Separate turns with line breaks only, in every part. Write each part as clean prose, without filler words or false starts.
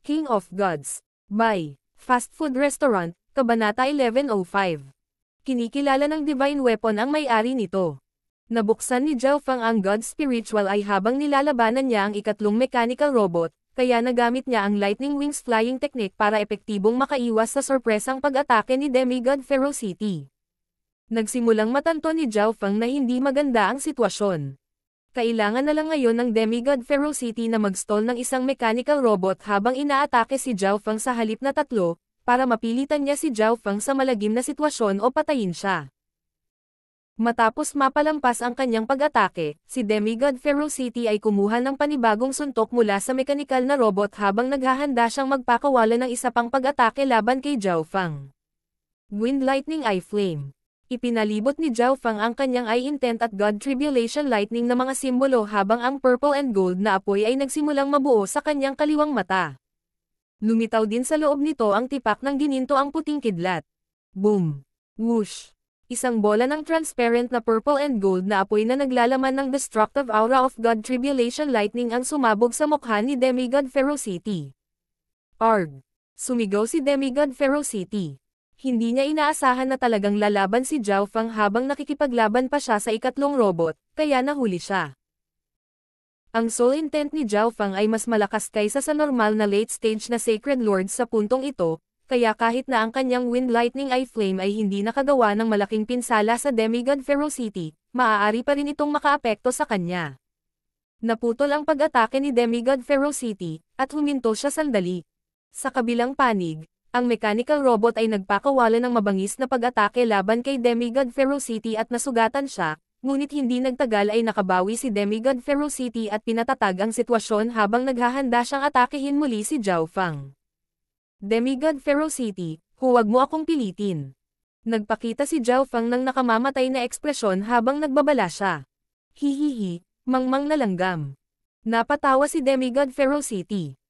King of Gods. By Fast Food Restaurant, Kabanata 1105. Kinikilala ng Divine Weapon ang may-ari nito. Nabuksan ni Zhao Feng ang God Spiritual Eye habang nilalabanan niya ang ikatlong mechanical robot, kaya nagamit niya ang Lightning Wings Flying Technique para epektibong makaiwas sa sorpresang pag-atake ni Demigod Ferocity. Nagsimulang matanto ni Zhao Feng na hindi maganda ang sitwasyon. Kailangan na lang ngayon ng Demigod Ferocity na mag-stall ng isang mechanical robot habang inaatake si Zhao Feng sa halip na tatlo, para mapilitan niya si Zhao Feng sa malagim na sitwasyon o patayin siya. Matapos mapalampas ang kanyang pag-atake, si Demigod Ferocity ay kumuha ng panibagong suntok mula sa mechanical na robot habang naghahanda siyang magpakawala ng isa pang pag-atake laban kay Zhao Feng. Wind Lightning Eye Flame. Ipinalibot ni Zhao Feng ang kanyang Eye Intent at God Tribulation Lightning na mga simbolo habang ang purple and gold na apoy ay nagsimulang mabuo sa kanyang kaliwang mata. Lumitaw din sa loob nito ang tipak ng gininto ang puting kidlat. Boom! Whoosh! Isang bola ng transparent na purple and gold na apoy na naglalaman ng destructive aura of God Tribulation Lightning ang sumabog sa mukha ni Demigod Ferocity. Arg! Sumigaw si Demigod Ferocity. Hindi niya inaasahan na talagang lalaban si Zhao Feng habang nakikipaglaban pa siya sa ikatlong robot, kaya nahuli siya. Ang soul intent ni Zhao Feng ay mas malakas kaysa sa normal na late stage na Sacred Lord sa puntong ito, kaya kahit na ang kanyang Wind Lightning Eye Flame ay hindi nakagawa ng malaking pinsala sa Demigod Ferocity, maaari pa rin itong makaapekto sa kanya. Naputol ang pag-atake ni Demigod Ferocity, at huminto siya sandali. Sa kabilang panig, ang mechanical robot ay nagpakawala ng mabangis na pag-atake laban kay Demigod Ferocity at nasugatan siya, ngunit hindi nagtagal ay nakabawi si Demigod Ferocity at pinatatag ang sitwasyon habang naghahanda siyang atakehin muli si Zhao Feng. Demigod Ferocity, huwag mo akong pilitin. Nagpakita si Zhao Feng ng nakamamatay na ekspresyon habang nagbabala siya. Hihihi, mangmang na langgam. Napatawa si Demigod Ferocity.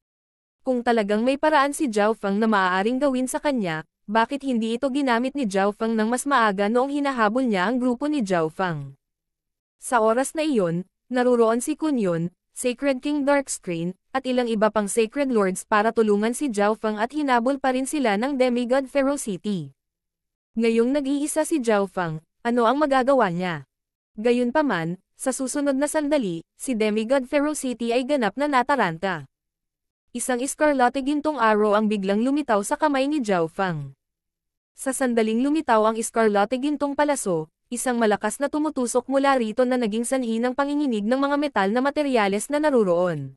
Kung talagang may paraan si Zhao Feng na maaaring gawin sa kanya, bakit hindi ito ginamit ni Zhao Feng nang mas maaga noong hinahabol niya ang grupo ni Zhao Feng? Sa oras na iyon, naruroon si Kun Yun, Sacred King Darkscreen, at ilang iba pang Sacred Lords para tulungan si Zhao Feng at hinabol pa rin sila ng Demigod Ferocity. Ngayong nag-iisa si Zhao Feng, ano ang magagawa niya? Gayunpaman, sa susunod na sandali, si Demigod Ferocity ay ganap na nataranta. Isang iskarlate gintong arrow ang biglang lumitaw sa kamay ni Zhao Feng. Sa sandaling lumitaw ang iskarlate gintong palaso, isang malakas na tumutusok mula rito na naging sanhi ng panginginig ng mga metal na materyales na naruroon.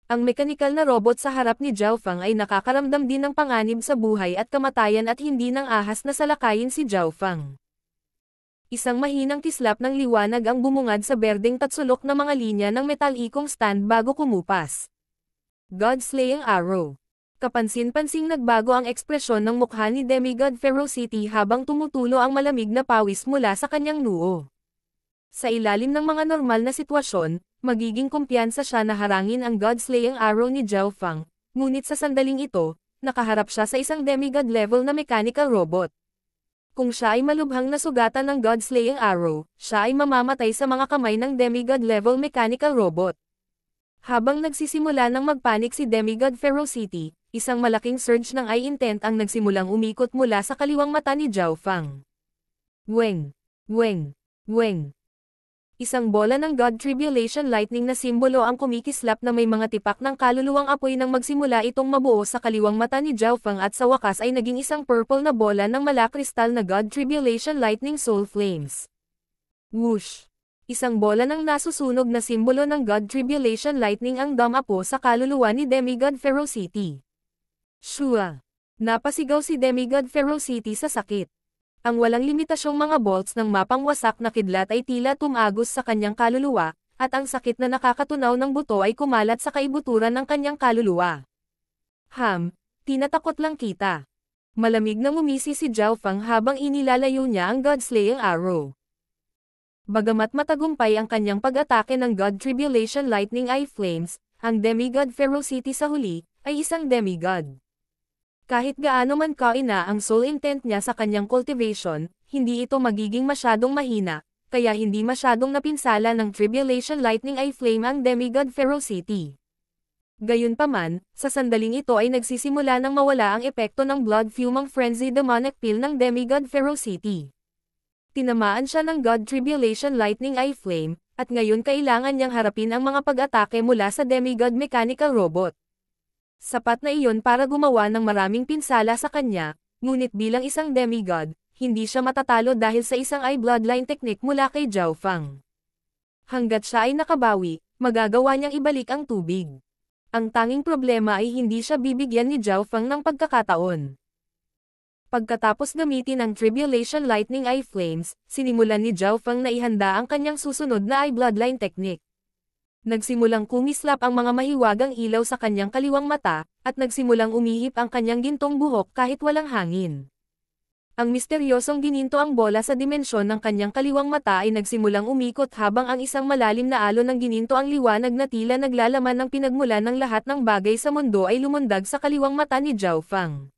Ang mekanikal na robot sa harap ni Zhao Feng ay nakakaramdam din ng panganib sa buhay at kamatayan at hindi nang ahas na salakayin si Zhao Feng. Isang mahinang kislap ng liwanag ang bumungad sa berdeng tatsulok na mga linya ng metalikong stand bago kumupas. God-slaying arrow. Kapansin-pansing nagbago ang ekspresyon ng mukha ni Demigod Ferocity habang tumutulo ang malamig na pawis mula sa kanyang noo. Sa ilalim ng mga normal na sitwasyon, magiging kumpiyansa siya na harangin ang God-slaying arrow ni Zhao Feng, ngunit sa sandaling ito, nakaharap siya sa isang demigod level na mechanical robot. Kung siya ay malubhang nasugatan ng God-slaying arrow, siya ay mamamatay sa mga kamay ng demigod level mechanical robot. Habang nagsisimula ng magpanik si Demigod Ferocity, isang malaking surge ng Eye Intent ang nagsimulang umikot mula sa kaliwang mata ni Zhao Feng. Weng! Weng! Weng! Isang bola ng God Tribulation Lightning na simbolo ang kumikislap na may mga tipak ng kaluluwang apoy nang magsimula itong mabuo sa kaliwang mata ni Zhao Feng at sa wakas ay naging isang purple na bola ng malakristal na God Tribulation Lightning Soul Flames. Whoosh! Isang bola ng nasusunog na simbolo ng God Tribulation Lightning ang damapo sa kaluluwa ni Demigod Ferocity. Shua! Napasigaw si Demigod Ferocity sa sakit. Ang walang limitasyong mga bolts ng mapangwasak na kidlat ay tila tumagos sa kanyang kaluluwa, at ang sakit na nakakatunaw ng buto ay kumalat sa kaibuturan ng kanyang kaluluwa. Tinatakot lang kita. Malamig na ngumisi si Zhao Feng habang inilalayo niya ang God-slaying arrow. Bagamat matagumpay ang kanyang pag-atake ng God Tribulation Lightning Eye Flames, ang Demigod Ferocity sa huli, ay isang demigod. Kahit gaano man kaina ang soul intent niya sa kanyang cultivation, hindi ito magiging masyadong mahina, kaya hindi masyadong napinsala ng Tribulation Lightning Eye Flame ang Demigod Ferocity. Gayunpaman, sa sandaling ito ay nagsisimula nang mawala ang epekto ng Blood Fuming Frenzy demonic pill ng demigod Ferocity. Tinamaan siya ng God Tribulation Lightning Eye Flame, at ngayon kailangan niyang harapin ang mga pag-atake mula sa demigod mechanical robot. Sapat na iyon para gumawa ng maraming pinsala sa kanya, ngunit bilang isang demigod, hindi siya matatalo dahil sa isang eye bloodline technique mula kay Zhao Fang. Hanggat siya ay nakabawi, magagawa niyang ibalik ang tubig. Ang tanging problema ay hindi siya bibigyan ni Zhao Fang ng pagkakataon. Pagkatapos gamitin ang Tribulation Lightning Eye Flames, sinimulan ni Zhao Fang na ihanda ang kanyang susunod na eye bloodline technique. Nagsimulang kumislap ang mga mahiwagang ilaw sa kanyang kaliwang mata, at nagsimulang umihip ang kanyang gintong buhok kahit walang hangin. Ang misteryosong gininto ang bola sa dimensyon ng kanyang kaliwang mata ay nagsimulang umikot habang ang isang malalim na alon ng gininto ang liwanag na tila naglalaman ng pinagmulan ng lahat ng bagay sa mundo ay lumundag sa kaliwang mata ni Zhao Fang.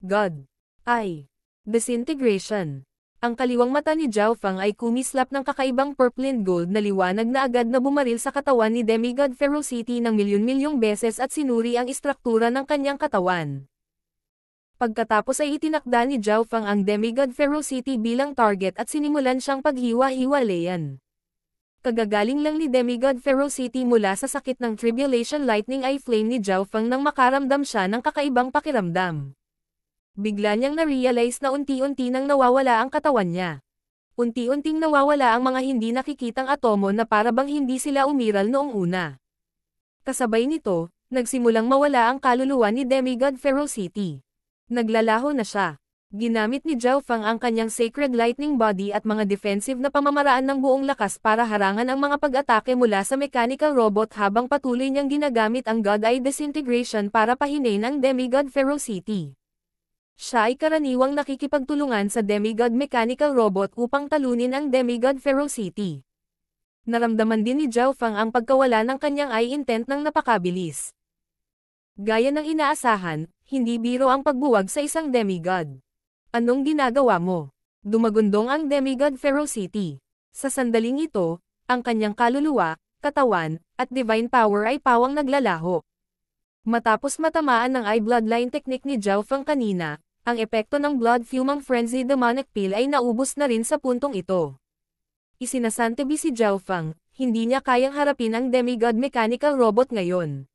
God. Eye. Disintegration. Ang kaliwang mata ni Zhao Fang ay kumislap ng kakaibang purple and gold na liwanag na agad na bumaril sa katawan ni Demigod Ferocity ng milyon-milyong beses at sinuri ang istruktura ng kanyang katawan. Pagkatapos ay itinakda ni Zhao Fang ang Demigod Ferocity bilang target at sinimulan siyang paghiwa-hiwalayan. Kagagaling lang ni Demigod Ferocity mula sa sakit ng Tribulation Lightning Eye Flame ni Zhao Fang nang makaramdam siya ng kakaibang pakiramdam. Bigla niyang na-realize na unti-unti nang nawawala ang katawan niya. Unti-unting nawawala ang mga hindi nakikitang atomo na parabang hindi sila umiral noong una. Kasabay nito, nagsimulang mawala ang kaluluwa ni Demigod Ferocity. Naglalaho na siya. Ginamit ni Zhao Fang ang kanyang Sacred Lightning Body at mga defensive na pamamaraan ng buong lakas para harangan ang mga pag-atake mula sa mechanical robot habang patuloy niyang ginagamit ang God Eye Disintegration para pahinain ang Demigod Ferocity. Siya ay karaniwang nakikipagtulungan sa Demigod Mechanical Robot upang talunin ang Demigod Ferocity. Naramdaman din ni Zhao Fang ang pagkawala ng kanyang eye intent ng napakabilis. Gaya ng inaasahan, hindi biro ang pagbuwag sa isang demigod. Anong ginagawa mo? Dumagundong ang Demigod Ferocity. Sa sandaling ito, ang kanyang kaluluwa, katawan, at divine power ay pawang naglalaho. Matapos matamaan ng eye bloodline technique ni Zhao Fang kanina, ang epekto ng Blood Fuming Frenzy demonic pill ay naubos na rin sa puntong ito. Isinasantabi si Zhao Fang, hindi niya kayang harapin ang demigod mechanical robot ngayon.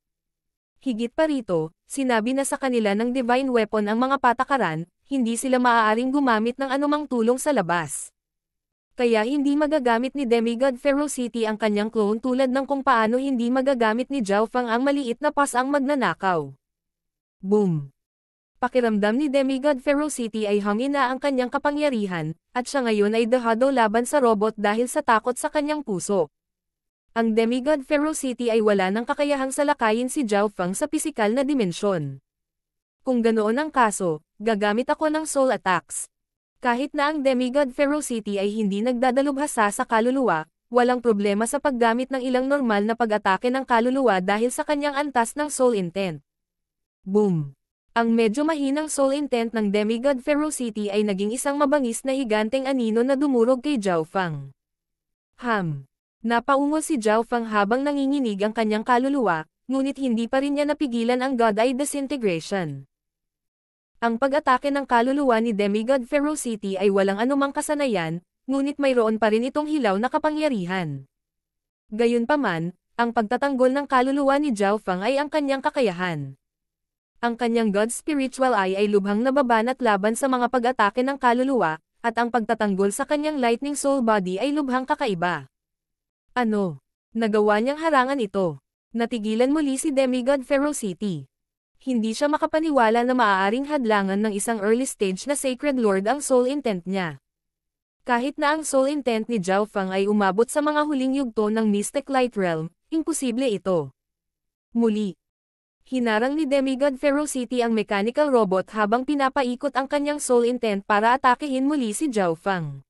Higit pa rito, sinabi na sa kanila ng divine weapon ang mga patakaran, hindi sila maaaring gumamit ng anumang tulong sa labas. Kaya hindi magagamit ni Demigod Ferocity ang kanyang clone tulad ng kung paano hindi magagamit ni Zhao Fang ang maliit na pas ang magnanakaw. Boom! Pakiramdam ni Demigod Ferocity ay hangina ang kanyang kapangyarihan, at siya ngayon ay dehado laban sa robot dahil sa takot sa kanyang puso. Ang Demigod Ferocity ay wala ng kakayahang salakayin si Zhao Fang sa pisikal na dimensyon. Kung ganoon ang kaso, gagamit ako ng soul attacks. Kahit na ang Demigod Ferocity ay hindi nagdadalubhasa sa kaluluwa, walang problema sa paggamit ng ilang normal na pag-atake ng kaluluwa dahil sa kanyang antas ng soul intent. Boom! Ang medyo mahinang soul intent ng Demigod Ferocity ay naging isang mabangis na higanteng anino na dumurog kay Zhao Fang. Napaungo si Zhao Fang habang nanginginig ang kanyang kaluluwa, ngunit hindi pa rin niya napigilan ang God Eye Disintegration. Ang pag-atake ng kaluluwa ni Demigod Ferocity ay walang anumang kasanayan, ngunit mayroon pa rin itong hilaw na kapangyarihan. Gayunpaman, ang pagtatanggol ng kaluluwa ni Zhao Fang ay ang kanyang kakayahan. Ang kanyang God Spiritual Eye ay lubhang nababanat laban sa mga pag-atake ng kaluluwa, at ang pagtatanggol sa kanyang Lightning Soul Body ay lubhang kakaiba. Ano? Nagawa niyang harangan ito. Natigilan muli si Demigod Ferocity. Hindi siya makapaniwala na maaaring hadlangan ng isang early stage na Sacred Lord ang soul intent niya. Kahit na ang soul intent ni Zhao Fang ay umabot sa mga huling yugto ng Mystic Light Realm, imposible ito. Muli. Hinarang ni Demigod Ferocity ang mechanical robot habang pinapaikot ang kanyang soul intent para atakehin muli si Zhao Fang.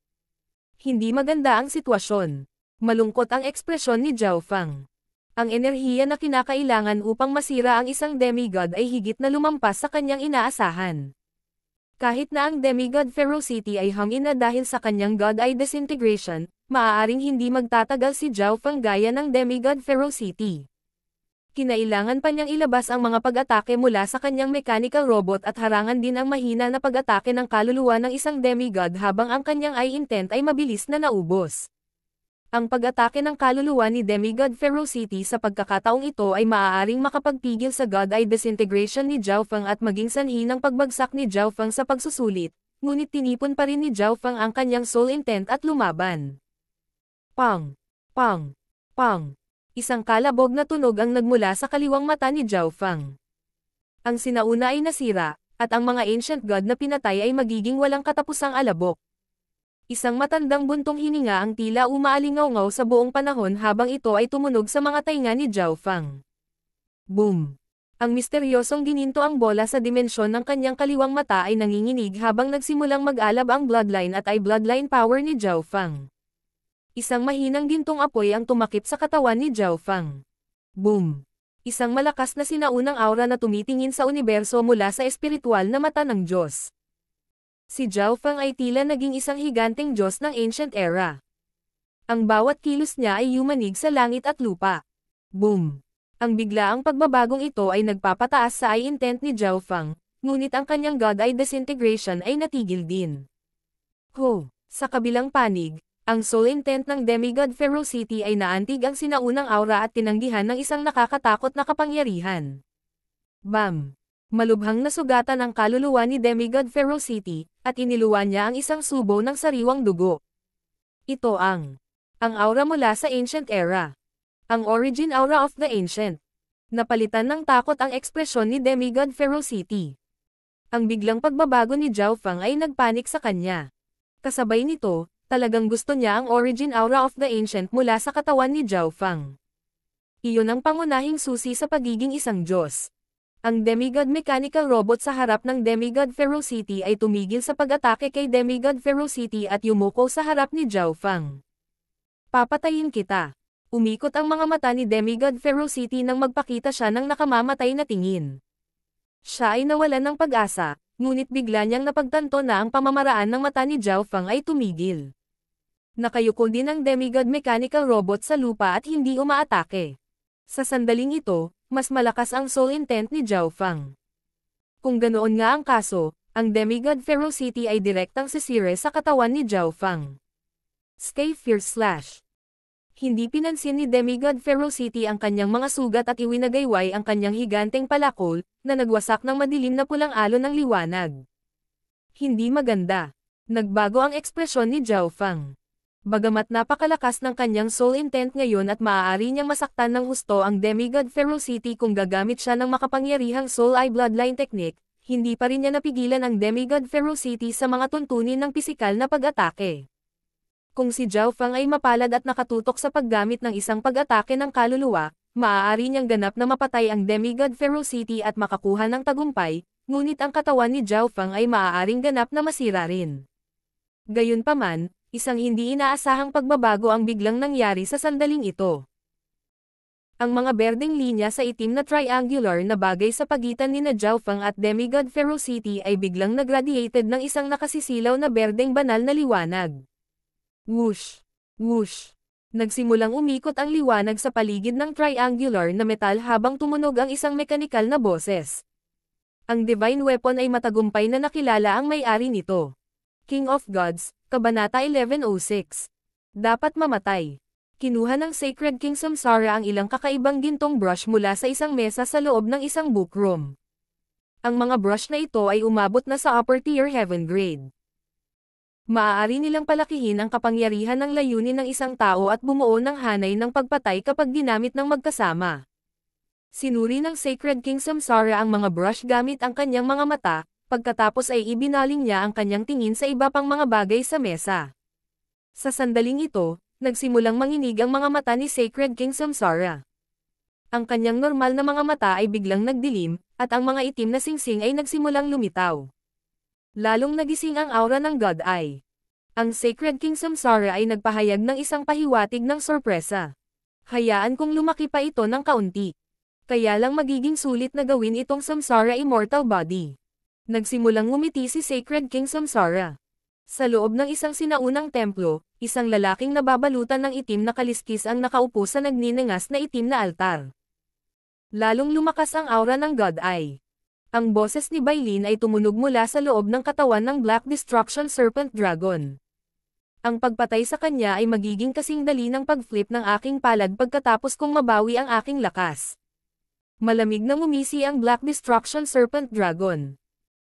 Hindi maganda ang sitwasyon. Malungkot ang ekspresyon ni Zhao Fang. Ang enerhiya na kinakailangan upang masira ang isang demigod ay higit na lumampas sa kanyang inaasahan. Kahit na ang Demigod Ferocity ay hangina dahil sa kanyang God Eye Disintegration, maaaring hindi magtatagal si Zhao Fang gaya ng Demigod Ferocity. Kinailangan pa niyang ilabas ang mga pag-atake mula sa kanyang mechanical robot at harangan din ang mahina na pag-atake ng kaluluwa ng isang demigod habang ang kanyang eye intent ay mabilis na naubos. Ang pag-atake ng kaluluwa ni Demigod Ferocity sa pagkakataong ito ay maaaring makapagpigil sa God Eye disintegration ni Zhao Feng at maging sanhi ng pagbagsak ni Zhao Feng sa pagsusulit, ngunit tinipon pa rin ni Zhao Feng ang kanyang soul intent at lumaban. Pang! Pang! Pang! Isang kalabog na tunog ang nagmula sa kaliwang mata ni Zhao Feng. Ang sinauna ay nasira, at ang mga ancient god na pinatay ay magiging walang katapusang alabok. Isang matandang buntong hininga ang tila umaalingaw-ngaw sa buong panahon habang ito ay tumunog sa mga tainga ni Zhao Feng. Boom! Ang misteryosong gininto ang bola sa dimensyon ng kanyang kaliwang mata ay nanginginig habang nagsimulang mag-alab ang bloodline at ay bloodline power ni Zhao Feng. Isang mahinang gintong apoy ang tumakip sa katawan ni Zhao Feng. Boom! Isang malakas na sinaunang aura na tumitingin sa universo mula sa espiritual na mata ng Diyos. Si Zhao Feng ay tila naging isang higanteng Diyos ng ancient era. Ang bawat kilos niya ay yumanig sa langit at lupa. Boom! Ang biglaang pagbabagong ito ay nagpapataas sa eye intent ni Zhao Feng, ngunit ang kanyang God Eye disintegration ay natigil din. Sa kabilang panig, ang soul intent ng Demigod Ferocity ay naantig ang sinaunang aura at tinanggihan ng isang nakakatakot na kapangyarihan. Bam! Malubhang nasugatan ang kaluluwa ni Demigod Ferocity, at iniluwan niya ang isang subo ng sariwang dugo. Ito ang aura mula sa Ancient Era. Ang Origin Aura of the Ancient. Napalitan ng takot ang ekspresyon ni Demigod Ferocity. Ang biglang pagbabago ni Zhao Feng ay nagpanik sa kanya. Kasabay nito, talagang gusto niya ang Origin Aura of the Ancient mula sa katawan ni Zhao Feng. Iyon ang pangunahing susi sa pagiging isang Diyos. Ang Demigod Mechanical Robot sa harap ng Demigod Ferocity ay tumigil sa pag-atake kay Demigod Ferocity at yumuko sa harap ni Zhao Feng. Papatayin kita. Umikot ang mga mata ni Demigod Ferocity nang magpakita siya ng nakamamatay na tingin. Siya ay nawalan ng pag-asa, ngunit bigla niyang napagtanto na ang pamamaraan ng mata ni Zhao Feng ay tumigil. Nakayuko din ang Demigod Mechanical Robot sa lupa at hindi umaatake. Sa sandaling ito, mas malakas ang soul intent ni Zhao Feng. Kung ganoon nga ang kaso, ang Demigod Ferocity ay direktang sisire sa katawan ni Zhao Feng. Sky Fierce Slash. Hindi pinansin ni Demigod Ferocity ang kanyang mga sugat at iwinagayway ang kanyang higanteng palakol, na nagwasak ng madilim na pulang alon ng liwanag. Hindi maganda. Nagbago ang ekspresyon ni Zhao Feng. Bagamat napakalakas ng kanyang soul intent ngayon at maaari niyang masaktan ng husto ang Demigod Ferocity kung gagamit siya ng makapangyarihang Soul Eye Bloodline Technique, hindi pa rin niya napigilan ang Demigod Ferocity sa mga tuntunin ng pisikal na pag-atake. Kung si Zhao Feng ay mapalad at nakatutok sa paggamit ng isang pag-atake ng kaluluwa, maaari niyang ganap na mapatay ang Demigod Ferocity at makakuha ng tagumpay, ngunit ang katawan ni Zhao Feng ay maaaring ganap na masira rin. Gayunpaman, isang hindi inaasahang pagbabago ang biglang nangyari sa sandaling ito. Ang mga berdeng linya sa itim na triangular na bagay sa pagitan ni Zhao Feng at Demigod Ferocity ay biglang nagradiated ng isang nakasisilaw na berdeng banal na liwanag. Whoosh! Whoosh! Nagsimulang umikot ang liwanag sa paligid ng triangular na metal habang tumunog ang isang mekanikal na boses. Ang divine weapon ay matagumpay na nakilala ang may-ari nito. King of Gods, Kabanata 1106. Dapat mamatay. Kinuha ng Sacred King Samsara ang ilang kakaibang gintong brush mula sa isang mesa sa loob ng isang bookroom. Ang mga brush na ito ay umabot na sa upper tier heaven grade. Maaari nilang palakihin ang kapangyarihan ng layunin ng isang tao at bumuo ng hanay ng pagpatay kapag ginamit ng magkasama. Sinuri ng Sacred King Samsara ang mga brush gamit ang kanyang mga mata, pagkatapos ay ibinaling niya ang kanyang tingin sa iba pang mga bagay sa mesa. Sa sandaling ito, nagsimulang manginig ang mga mata ni Sacred King Samsara. Ang kanyang normal na mga mata ay biglang nagdilim, at ang mga itim na singsing ay nagsimulang lumitaw. Lalong nagising ang aura ng God Eye. Ang Sacred King Samsara ay nagpahayag ng isang pahiwatig ng sorpresa. Hayaan kong lumaki pa ito ng kaunti. Kaya lang magiging sulit na gawin itong Samsara Immortal Body. Nagsimulang ngumiti si Sacred King Samsara. Sa loob ng isang sinaunang templo, isang lalaking nababalutan ng itim na kaliskis ang nakaupo sa nagniningas na itim na altar. Lalong lumakas ang aura ng God Eye. Ang boses ni Bailin ay tumunog mula sa loob ng katawan ng Black Destruction Serpent Dragon. Ang pagpatay sa kanya ay magiging kasing dali ng pag-flip ng aking palad pagkatapos kong mabawi ang aking lakas. Malamig na ngumisi ang Black Destruction Serpent Dragon.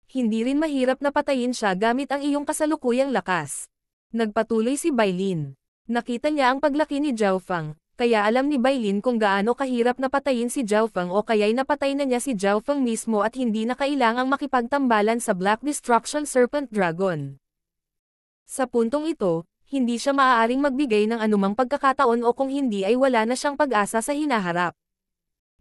Hindi rin mahirap na patayin siya gamit ang iyong kasalukuyang lakas. Nagpatuloy si Bailin. Nakita niya ang paglaki ni Zhao Feng. Kaya alam ni Bailin kung gaano kahirap na patayin si Zhao Feng o kaya'y napatay na niya si Zhao Feng mismo at hindi na kailangang makipagtambalan sa Black Destruction Serpent Dragon. Sa puntong ito, hindi siya maaaring magbigay ng anumang pagkakataon o kung hindi ay wala na siyang pag-asa sa hinaharap.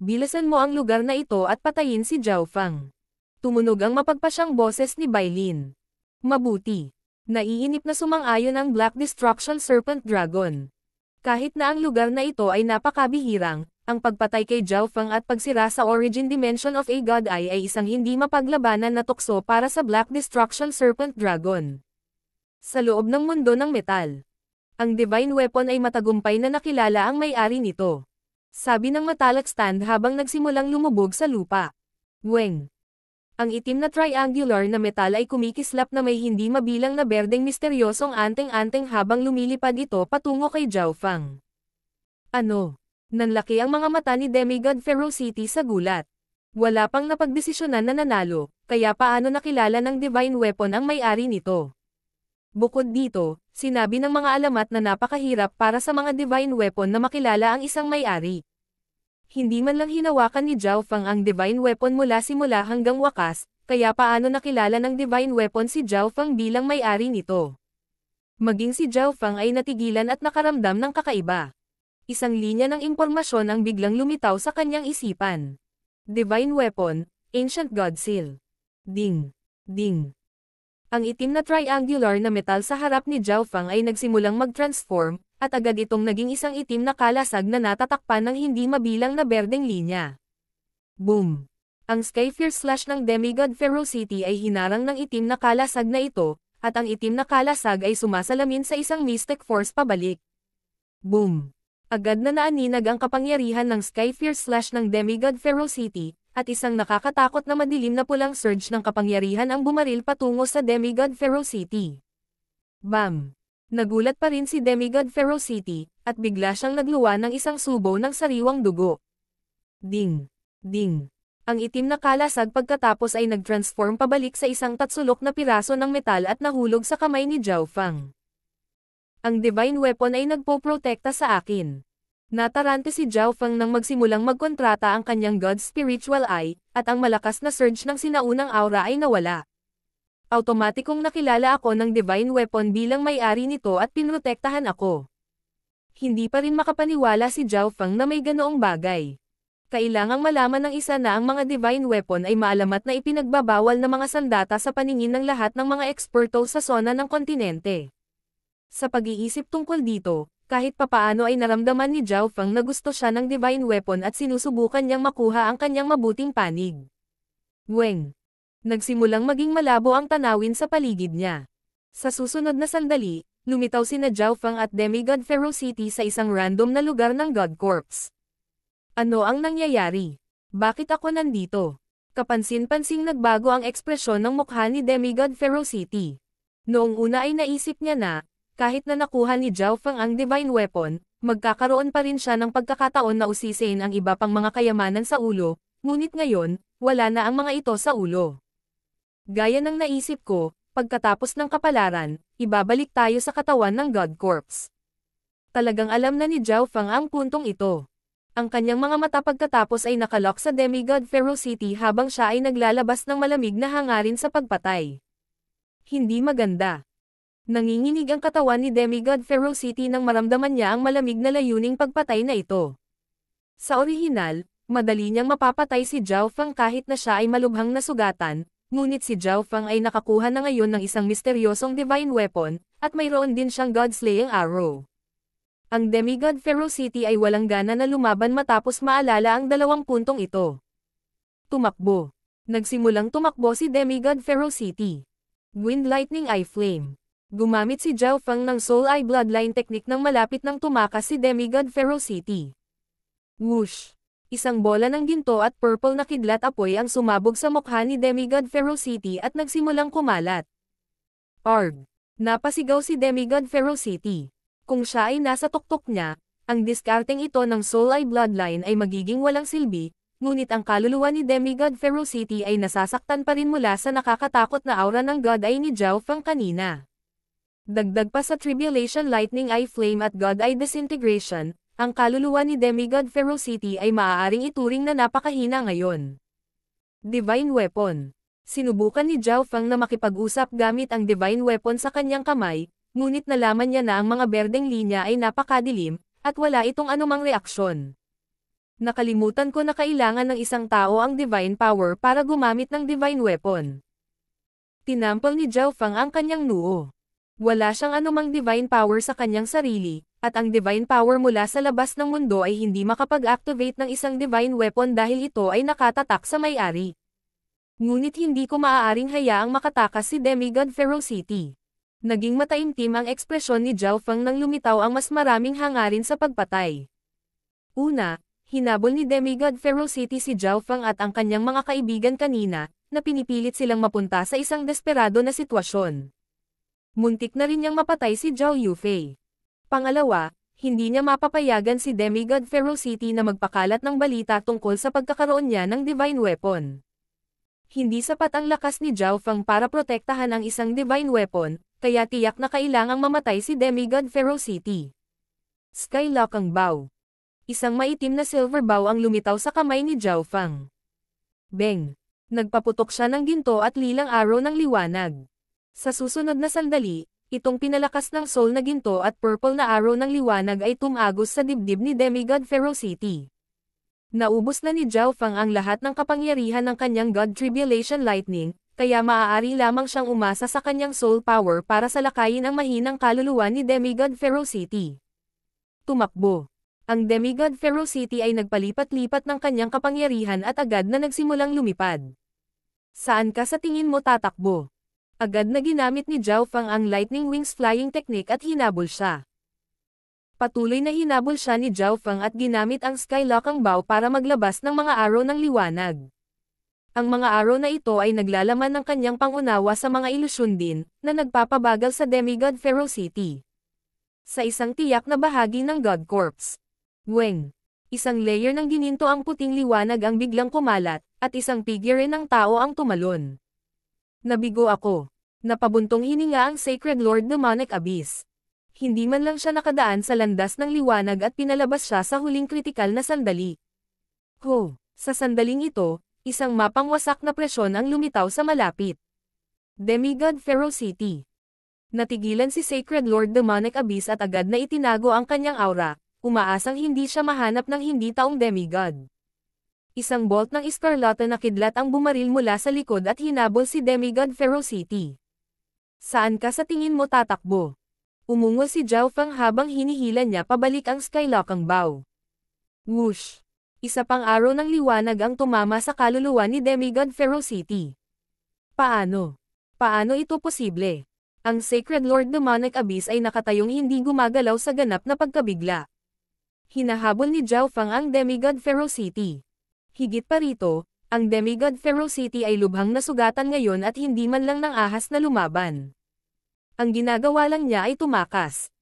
Bilasan mo ang lugar na ito at patayin si Zhao Feng. Tumunog ang mapagpasyang boses ni Bailin. Mabuti. Naiinip na sumang-ayon ang Black Destruction Serpent Dragon. Kahit na ang lugar na ito ay napakabihirang, ang pagpatay kay Zhao Feng at pagsira sa Origin Dimension of a God Eye ay isang hindi mapaglabanan na tukso para sa Black Destruction Serpent Dragon. Sa loob ng mundo ng metal, ang Divine Weapon ay matagumpay na nakilala ang may-ari nito. Sabi ng Metallic Stand habang nagsimulang lumubog sa lupa. Weng. Ang itim na triangular na metal ay kumikislap na may hindi mabilang na berdeng misteryosong anteng-anteng habang lumilipad ito patungo kay Zhao Feng. Ano? Nanlaki ang mga mata ni Demigod Ferocity sa gulat. Wala pang napagdesisyonan na nanalo, kaya paano nakilala ng Divine Weapon ang may-ari nito? Bukod dito, sinabi ng mga alamat na napakahirap para sa mga Divine Weapon na makilala ang isang may-ari. Hindi man lang hinawakan ni Zhao Feng ang Divine Weapon mula simula hanggang wakas, kaya paano nakilala ng Divine Weapon si Zhao Feng bilang may-ari nito? Maging si Zhao Feng ay natigilan at nakaramdam ng kakaiba. Isang linya ng impormasyon ang biglang lumitaw sa kanyang isipan. Divine Weapon, Ancient God Seal. Ding. Ding. Ang itim na triangular na metal sa harap ni Zhao Feng ay nagsimulang mag-transform, at agad itong naging isang itim na kalasag na natatakpan ng hindi mabilang na berdeng linya. Boom! Ang Skyfire Slash ng Demigod Ferocity ay hinarang ng itim na kalasag na ito, at ang itim na kalasag ay sumasalamin sa isang Mystic Force pabalik. Boom! Agad na naaninag ang kapangyarihan ng Skyfire Slash ng Demigod Ferocity, at isang nakakatakot na madilim na pulang surge ng kapangyarihan ang bumaril patungo sa Demigod Ferocity. Bam! Nagulat pa rin si Demigod Ferocity, at bigla siyang nagluwa ng isang subo ng sariwang dugo. Ding! Ding! Ang itim na kalasag pagkatapos ay nag-transform pabalik sa isang tatsulok na piraso ng metal at nahulog sa kamay ni Zhao Feng. Ang Divine Weapon ay nagpoprotekta sa akin. Natarante si Zhao Feng nang magsimulang magkontrata ang kanyang God Spiritual Eye, at ang malakas na surge ng sinaunang aura ay nawala. Automatikong nakilala ako ng Divine Weapon bilang may-ari nito at pinrotektahan ako. Hindi pa rin makapaniwala si Zhao Feng na may ganoong bagay. Kailangang malaman ng isa na ang mga Divine Weapon ay maalamat na ipinagbabawal na mga sandata sa paningin ng lahat ng mga eksperto sa sona ng kontinente. Sa pag-iisip tungkol dito, kahit papaano ay naramdaman ni Zhao Feng na gusto siya ng Divine Weapon at sinusubukan niyang makuha ang kanyang mabuting panig. Weng. Nagsimulang maging malabo ang tanawin sa paligid niya. Sa susunod na sandali, lumitaw sina Zhao Feng at Demigod Ferocity sa isang random na lugar ng God Corps. Ano ang nangyayari? Bakit ako nandito? Kapansin-pansing nagbago ang ekspresyon ng mukha ni Demigod Ferocity. Noong una ay naisip niya na, kahit na nakuha ni Zhao Feng ang Divine Weapon, magkakaroon pa rin siya ng pagkakataon na usisin ang iba pang mga kayamanan sa ulo, ngunit ngayon, wala na ang mga ito sa ulo. Gaya ng naisip ko, pagkatapos ng kapalaran, ibabalik tayo sa katawan ng God Corps. Talagang alam na ni Zhao Feng ang puntong ito. Ang kanyang mga mata pagkatapos ay nakalock sa Demigod Ferocity habang siya ay naglalabas ng malamig na hangarin sa pagpatay. Hindi maganda. Nanginginig ang katawan ni Demigod Ferocity nang maramdaman niya ang malamig na layuning pagpatay na ito. Sa orihinal, madali niyang mapapatay si Zhao Feng kahit na siya ay malubhang nasugatan, ngunit si Zhao Feng ay nakakuha na ngayon ng isang misteryosong Divine Weapon, at mayroon din siyang God-slaying arrow. Ang Demigod Ferocity ay walang gana na lumaban matapos maalala ang dalawang puntong ito. Tumakbo. Nagsimulang tumakbo si Demigod Ferocity. Wind Lightning Eye Flame. Gumamit si Zhao Feng ng Soul Eye Bloodline technique nang malapit nang tumakas si Demigod Ferocity. Whoosh! Isang bola ng ginto at purple na kidlat apoy ang sumabog sa mukha ni Demigod Ferocity at nagsimulang kumalat. Arg! Napasigaw si Demigod Ferocity. Kung siya ay nasa tuktok niya, ang diskarteng ito ng Soul Eye Bloodline ay magiging walang silbi, ngunit ang kaluluwa ni Demigod Ferocity ay nasasaktan pa rin mula sa nakakatakot na aura ng God Eye ni Zhao Feng kanina. Dagdag pa sa Tribulation Lightning Eye Flame at God Eye Disintegration, ang kaluluwa ni Demigod Ferocity ay maaaring ituring na napakahina ngayon. Divine Weapon. Sinubukan ni Zhao Feng na makipag-usap gamit ang Divine Weapon sa kanyang kamay, ngunit nalaman niya na ang mga berdeng linya ay napakadilim, at wala itong anumang reaksyon. Nakalimutan ko na kailangan ng isang tao ang Divine Power para gumamit ng Divine Weapon. Tinampal ni Zhao Feng ang kanyang noo. Wala siyang anumang Divine Power sa kanyang sarili, at ang Divine Power mula sa labas ng mundo ay hindi makapag-activate ng isang Divine Weapon dahil ito ay nakatatak sa may-ari. Ngunit hindi ko maaaring hayaang makatakas si Demigod Ferocity. Naging mataimtim ang ekspresyon ni Zhao Feng nang lumitaw ang mas maraming hangarin sa pagpatay. Una, hinabol ni Demigod Ferocity si Zhao Feng at ang kanyang mga kaibigan kanina, na pinipilit silang mapunta sa isang desperado na sitwasyon. Muntik na rin niyang mapatay si Zhao Yufei. Pangalawa, hindi niya mapapayagan si Demigod Ferocity na magpakalat ng balita tungkol sa pagkakaroon niya ng Divine Weapon. Hindi sapat ang lakas ni Zhao Feng para protektahan ang isang Divine Weapon, kaya tiyak na kailangang mamatay si Demigod Ferocity. Skylock ang bow. Isang maitim na silver bow ang lumitaw sa kamay ni Zhao Feng. Beng! Nagpaputok siya ng ginto at lilang arrow ng liwanag. Sa susunod na sandali, itong pinalakas ng soul na ginto at purple na arrow ng liwanag ay tumagos sa dibdib ni Demigod Ferocity. Naubos na ni Zhao Feng ang lahat ng kapangyarihan ng kanyang God Tribulation Lightning, kaya maaari lamang siyang umasa sa kanyang soul power para salakayin ang mahinang kaluluwa ni Demigod Ferocity. Tumakbo. Ang Demigod Ferocity ay nagpalipat-lipat ng kanyang kapangyarihan at agad na nagsimulang lumipad. Saan ka sa tingin mo tatakbo? Agad na ginamit ni Zhao Feng ang Lightning Wings Flying Technique at hinabol siya. Patuloy na hinabol siya ni Zhao Feng at ginamit ang Skylock ang bow para maglabas ng mga arrow ng liwanag. Ang mga arrow na ito ay naglalaman ng kanyang pangunawa sa mga ilusyon din, na nagpapabagal sa Demigod Ferocity. Sa isang tiyak na bahagi ng God Corpse. Weng! Isang layer ng gininto ang puting liwanag ang biglang kumalat, at isang figure ng tao ang tumalon. Nabigo ako. Napabuntong hininga ang Sacred Lord Demonic Abyss. Hindi man lang siya nakadaan sa landas ng liwanag at pinalabas siya sa huling kritikal na sandali. Sa sandaling ito, isang mapangwasak na presyon ang lumitaw sa malapit. Demigod Ferocity. Natigilan si Sacred Lord Demonic Abyss at agad na itinago ang kanyang aura, umaasang hindi siya mahanap ng hindi taong demigod. Isang bolt ng eskarlata na kidlat ang bumaril mula sa likod at hinabol si Demigod Ferocity. Saan ka sa tingin mo tatakbo? Umungol si Zhao Feng habang hinihila niya pabalik ang Skylock ang bow. Whoosh! Isa pang arrow ng liwanag ang tumama sa kaluluwa ni Demigod Ferocity. Paano? Paano ito posible? Ang Sacred Lord Demonic Abyss ay nakatayong hindi gumagalaw sa ganap na pagkabigla. Hinahabol ni Zhao Feng ang Demigod Ferocity. Higit pa rito, ang Demigod Ferocity ay lubhang nasugatan ngayon at hindi man lang ng ahas na lumaban. Ang ginagawa lang niya ay tumakas.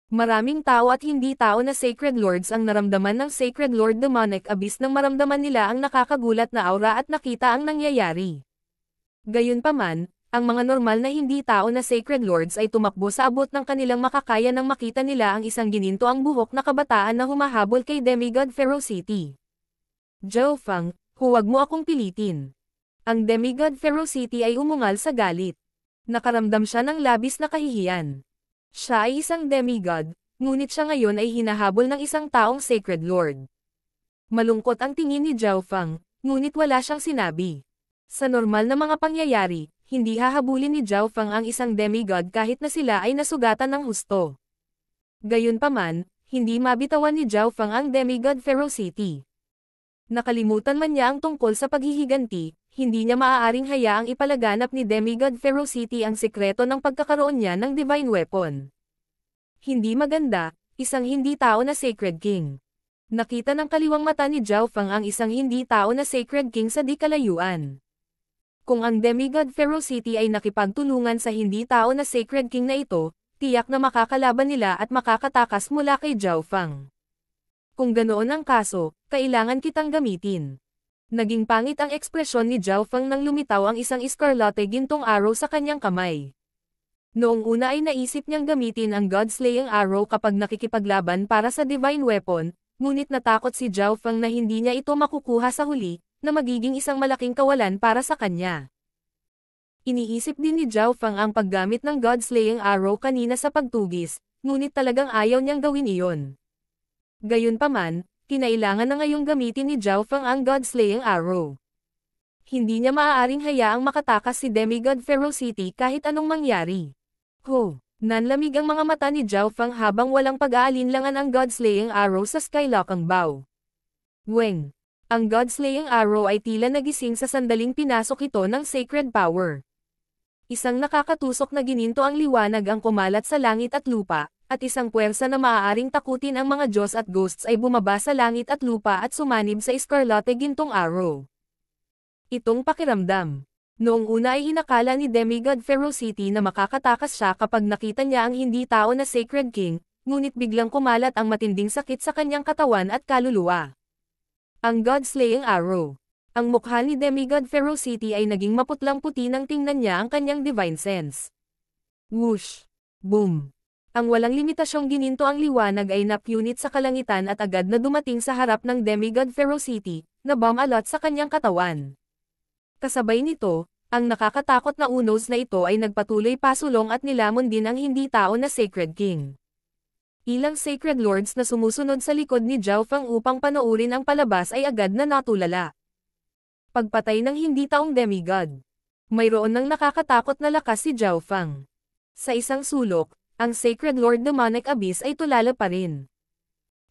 Maraming tao at hindi tao na Sacred Lords ang naramdaman ng Sacred Lord Demonic Abyss nang maramdaman nila ang nakakagulat na aura at nakita ang nangyayari. Gayunpaman, ang mga normal na hindi tao na Sacred Lords ay tumakbo sa abot ng kanilang makakaya nang makita nila ang isang gininto ang buhok na kabataan na humahabol kay Demigod Ferocity. Zhao Feng, huwag mo akong pilitin. Ang Demigod Ferocity ay umungal sa galit. Nakaramdam siya ng labis na kahihiyan. Siya ay isang demigod, ngunit siya ngayon ay hinahabol ng isang taong Sacred Lord. Malungkot ang tingin ni Zhao Feng, ngunit wala siyang sinabi. Sa normal na mga pangyayari, hindi hahabulin ni Zhao Feng ang isang demigod kahit na sila ay nasugatan ng husto. Gayunpaman, hindi mabitawan ni Zhao Feng ang Demigod Ferocity. Nakalimutan man niya ang tungkol sa paghihiganti, hindi niya maaaring hayaang ipalaganap ni Demigod Ferocity ang sikreto ng pagkakaroon niya ng Divine Weapon. Hindi maganda, isang hindi tao na Sacred King. Nakita ng kaliwang mata ni Zhao Feng ang isang hindi tao na Sacred King sa di kalayuan. Kung ang demigod Ferocity ay nakipagtulungan sa hindi tao na Sacred King na ito, tiyak na makakalaban nila at makakatakas mula kay Zhao Feng. Kung ganoon ang kaso, kailangan kitang gamitin. Naging pangit ang ekspresyon ni Zhao Feng nang lumitaw ang isang Escarlate gintong arrow sa kanyang kamay. Noong una ay naisip niyang gamitin ang God-slaying arrow kapag nakikipaglaban para sa divine weapon, ngunit natakot si Zhao Feng na hindi niya ito makukuha sa huli, na magiging isang malaking kawalan para sa kanya. Iniisip din ni Zhao Feng ang paggamit ng God-slaying arrow kanina sa pagtugis, ngunit talagang ayaw niyang gawin iyon. Gayunpaman, kinailangan na ngayong gamitin ni Zhao Feng ang God-slaying arrow. Hindi niya maaaring hayaang makatakas si Demigod Ferocity kahit anong mangyari. Nanlamig ang mga mata ni Zhao Feng habang walang pag-aalinlangan ang God-slaying arrow sa Skylocking Bow. Weng! Ang God-slaying arrow ay tila nagising sa sandaling pinasok ito ng sacred power. Isang nakakatusok na gininto ang liwanag ang kumalat sa langit at lupa, at isang puwersa na maaaring takutin ang mga Diyos at ghosts ay bumaba sa langit at lupa at sumanib sa Escarlate gintong arrow. Itong pakiramdam. Noong una ay inakala ni Demigod Ferocity na makakatakas siya kapag nakita niya ang hindi tao na Sacred King, ngunit biglang kumalat ang matinding sakit sa kanyang katawan at kaluluwa. Ang God-slaying arrow. Ang mukha ni Demigod Ferocity ay naging maputlang-puti nang tingnan niya ang kanyang divine sense. Whoosh! Boom! Ang walang limitasyong gininto ang liwanag ay napunit sa kalangitan at agad na dumating sa harap ng Demigod Ferocity, na bumalot sa kanyang katawan. Kasabay nito, ang nakakatakot na unos na ito ay nagpatuloy pasulong at nilamon din ang hindi tao na Sacred King. Ilang Sacred Lords na sumusunod sa likod ni Zhao Feng upang panoorin ang palabas ay agad na natulala. Pagpatay ng hindi taong demigod. Mayroon ng nakakatakot na lakas si Zhao Feng. Sa isang sulok, ang Sacred Lord Demonic Abyss ay tulala pa rin.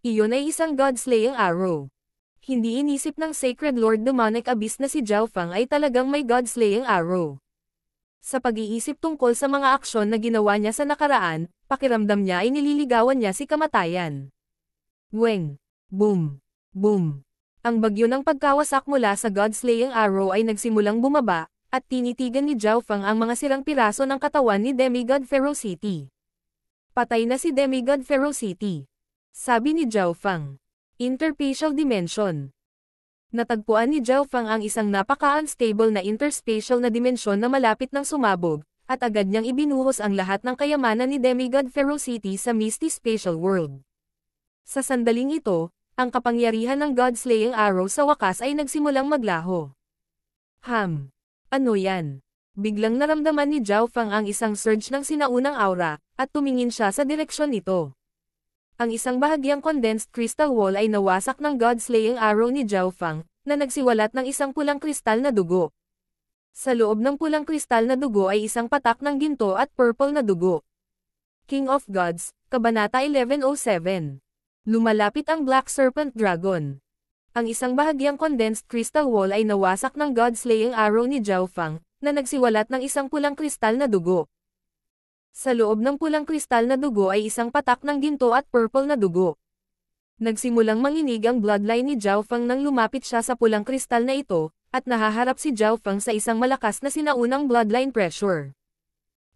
Iyon ay isang God-slaying arrow. Hindi inisip ng Sacred Lord Demonic Abyss na si Zhao Feng ay talagang may God-slaying arrow. Sa pag-iisip tungkol sa mga aksyon na ginawa niya sa nakaraan, pakiramdam niya ay nililigawan niya si kamatayan. Weng! Boom! Boom! Ang bagyo ng pagkawasak mula sa God-slaying arrow ay nagsimulang bumaba, at tinitigan ni Zhao Feng ang mga sirang piraso ng katawan ni Demigod Ferocity. Patay na si Demigod Ferocity. Sabi ni Zhao Feng. Interspatial Dimension. Natagpuan ni Zhao Feng ang isang napaka-unstable na interspatial na dimensyon na malapit ng sumabog, at agad niyang ibinuhos ang lahat ng kayamanan ni Demigod Ferocity sa Misty Spatial World. Sa sandaling ito, ang kapangyarihan ng God-slaying arrow sa wakas ay nagsimulang maglaho. Ano yan? Biglang naramdaman ni Zhao Feng ang isang surge ng sinaunang aura, at tumingin siya sa direksyon nito. Ang isang bahagyang condensed crystal wall ay nawasak ng God-slaying arrow ni Zhao Feng, na nagsiwalat ng isang pulang kristal na dugo. Sa loob ng pulang kristal na dugo ay isang patak ng ginto at purple na dugo. King of Gods, Kabanata 1107. Lumalapit ang Black Serpent Dragon. Ang isang bahagyang condensed crystal wall ay nawasak ng God-slaying arrow ni Zhao Feng, na nagsiwalat ng isang pulang kristal na dugo. Sa loob ng pulang kristal na dugo ay isang patak ng ginto at purple na dugo. Nagsimulang manginig ang bloodline ni Zhao Feng nang lumapit siya sa pulang kristal na ito, at nahaharap si Zhao Feng sa isang malakas na sinaunang bloodline pressure.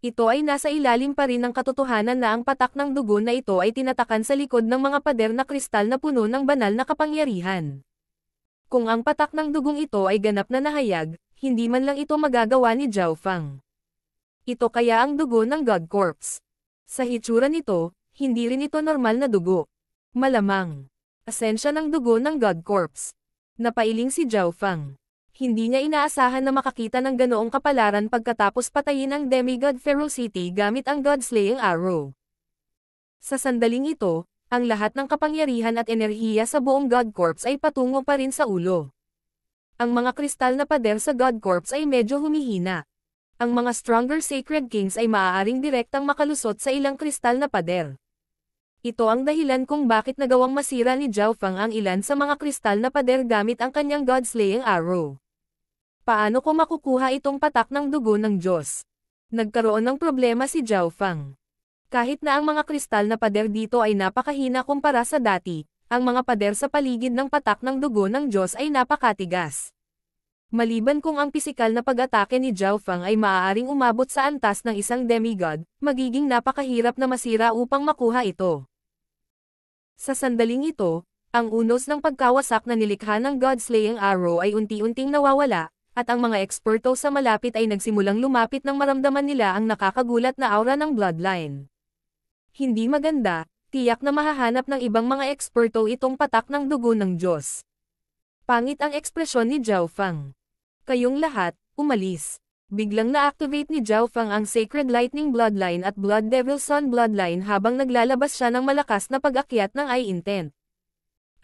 Ito ay nasa ilalim pa rin ng katotohanan na ang patak ng dugo na ito ay tinatakan sa likod ng mga pader na kristal na puno ng banal na kapangyarihan. Kung ang patak ng dugong ito ay ganap na nahayag, hindi man lang ito magagawa ni Zhao Feng. Ito kaya ang dugo ng God Corpse. Sa hitsura nito, hindi rin ito normal na dugo. Malamang. Asensya ng dugo ng God Corpse. Napailing si Zhao Feng. Hindi niya inaasahan na makakita ng ganoong kapalaran pagkatapos patayin ang Demigod Ferocity gamit ang God-slaying arrow. Sa sandaling ito, ang lahat ng kapangyarihan at enerhiya sa buong God Corpse ay patungo pa rin sa ulo. Ang mga kristal na pader sa God Corpse ay medyo humihina. Ang mga stronger Sacred Kings ay maaaring direktang makalusot sa ilang kristal na pader. Ito ang dahilan kung bakit nagawang masira ni Zhao Feng ang ilan sa mga kristal na pader gamit ang kanyang God-slaying arrow. Paano ko makukuha itong patak ng dugo ng Diyos? Nagkaroon ng problema si Zhao Feng. Kahit na ang mga kristal na pader dito ay napakahina kumpara sa dati, ang mga pader sa paligid ng patak ng dugo ng Diyos ay napakatigas. Maliban kung ang pisikal na pag-atake ni Zhao Feng ay maaaring umabot sa antas ng isang demigod, magiging napakahirap na masira upang makuha ito. Sa sandaling ito, ang unos ng pagkawasak na nilikha ng God-slaying arrow ay unti-unting nawawala, at ang mga eksperto sa malapit ay nagsimulang lumapit nang maramdaman nila ang nakakagulat na aura ng bloodline. Hindi maganda, tiyak na mahahanap ng ibang mga eksperto itong patak ng dugo ng Diyos. Pangit ang ekspresyon ni Zhao Feng. Kayong lahat, umalis. Biglang na-activate ni Zhao Feng ang Sacred Lightning Bloodline at Blood Devil Sun Bloodline habang naglalabas siya ng malakas na pag-akyat ng Eye Intent.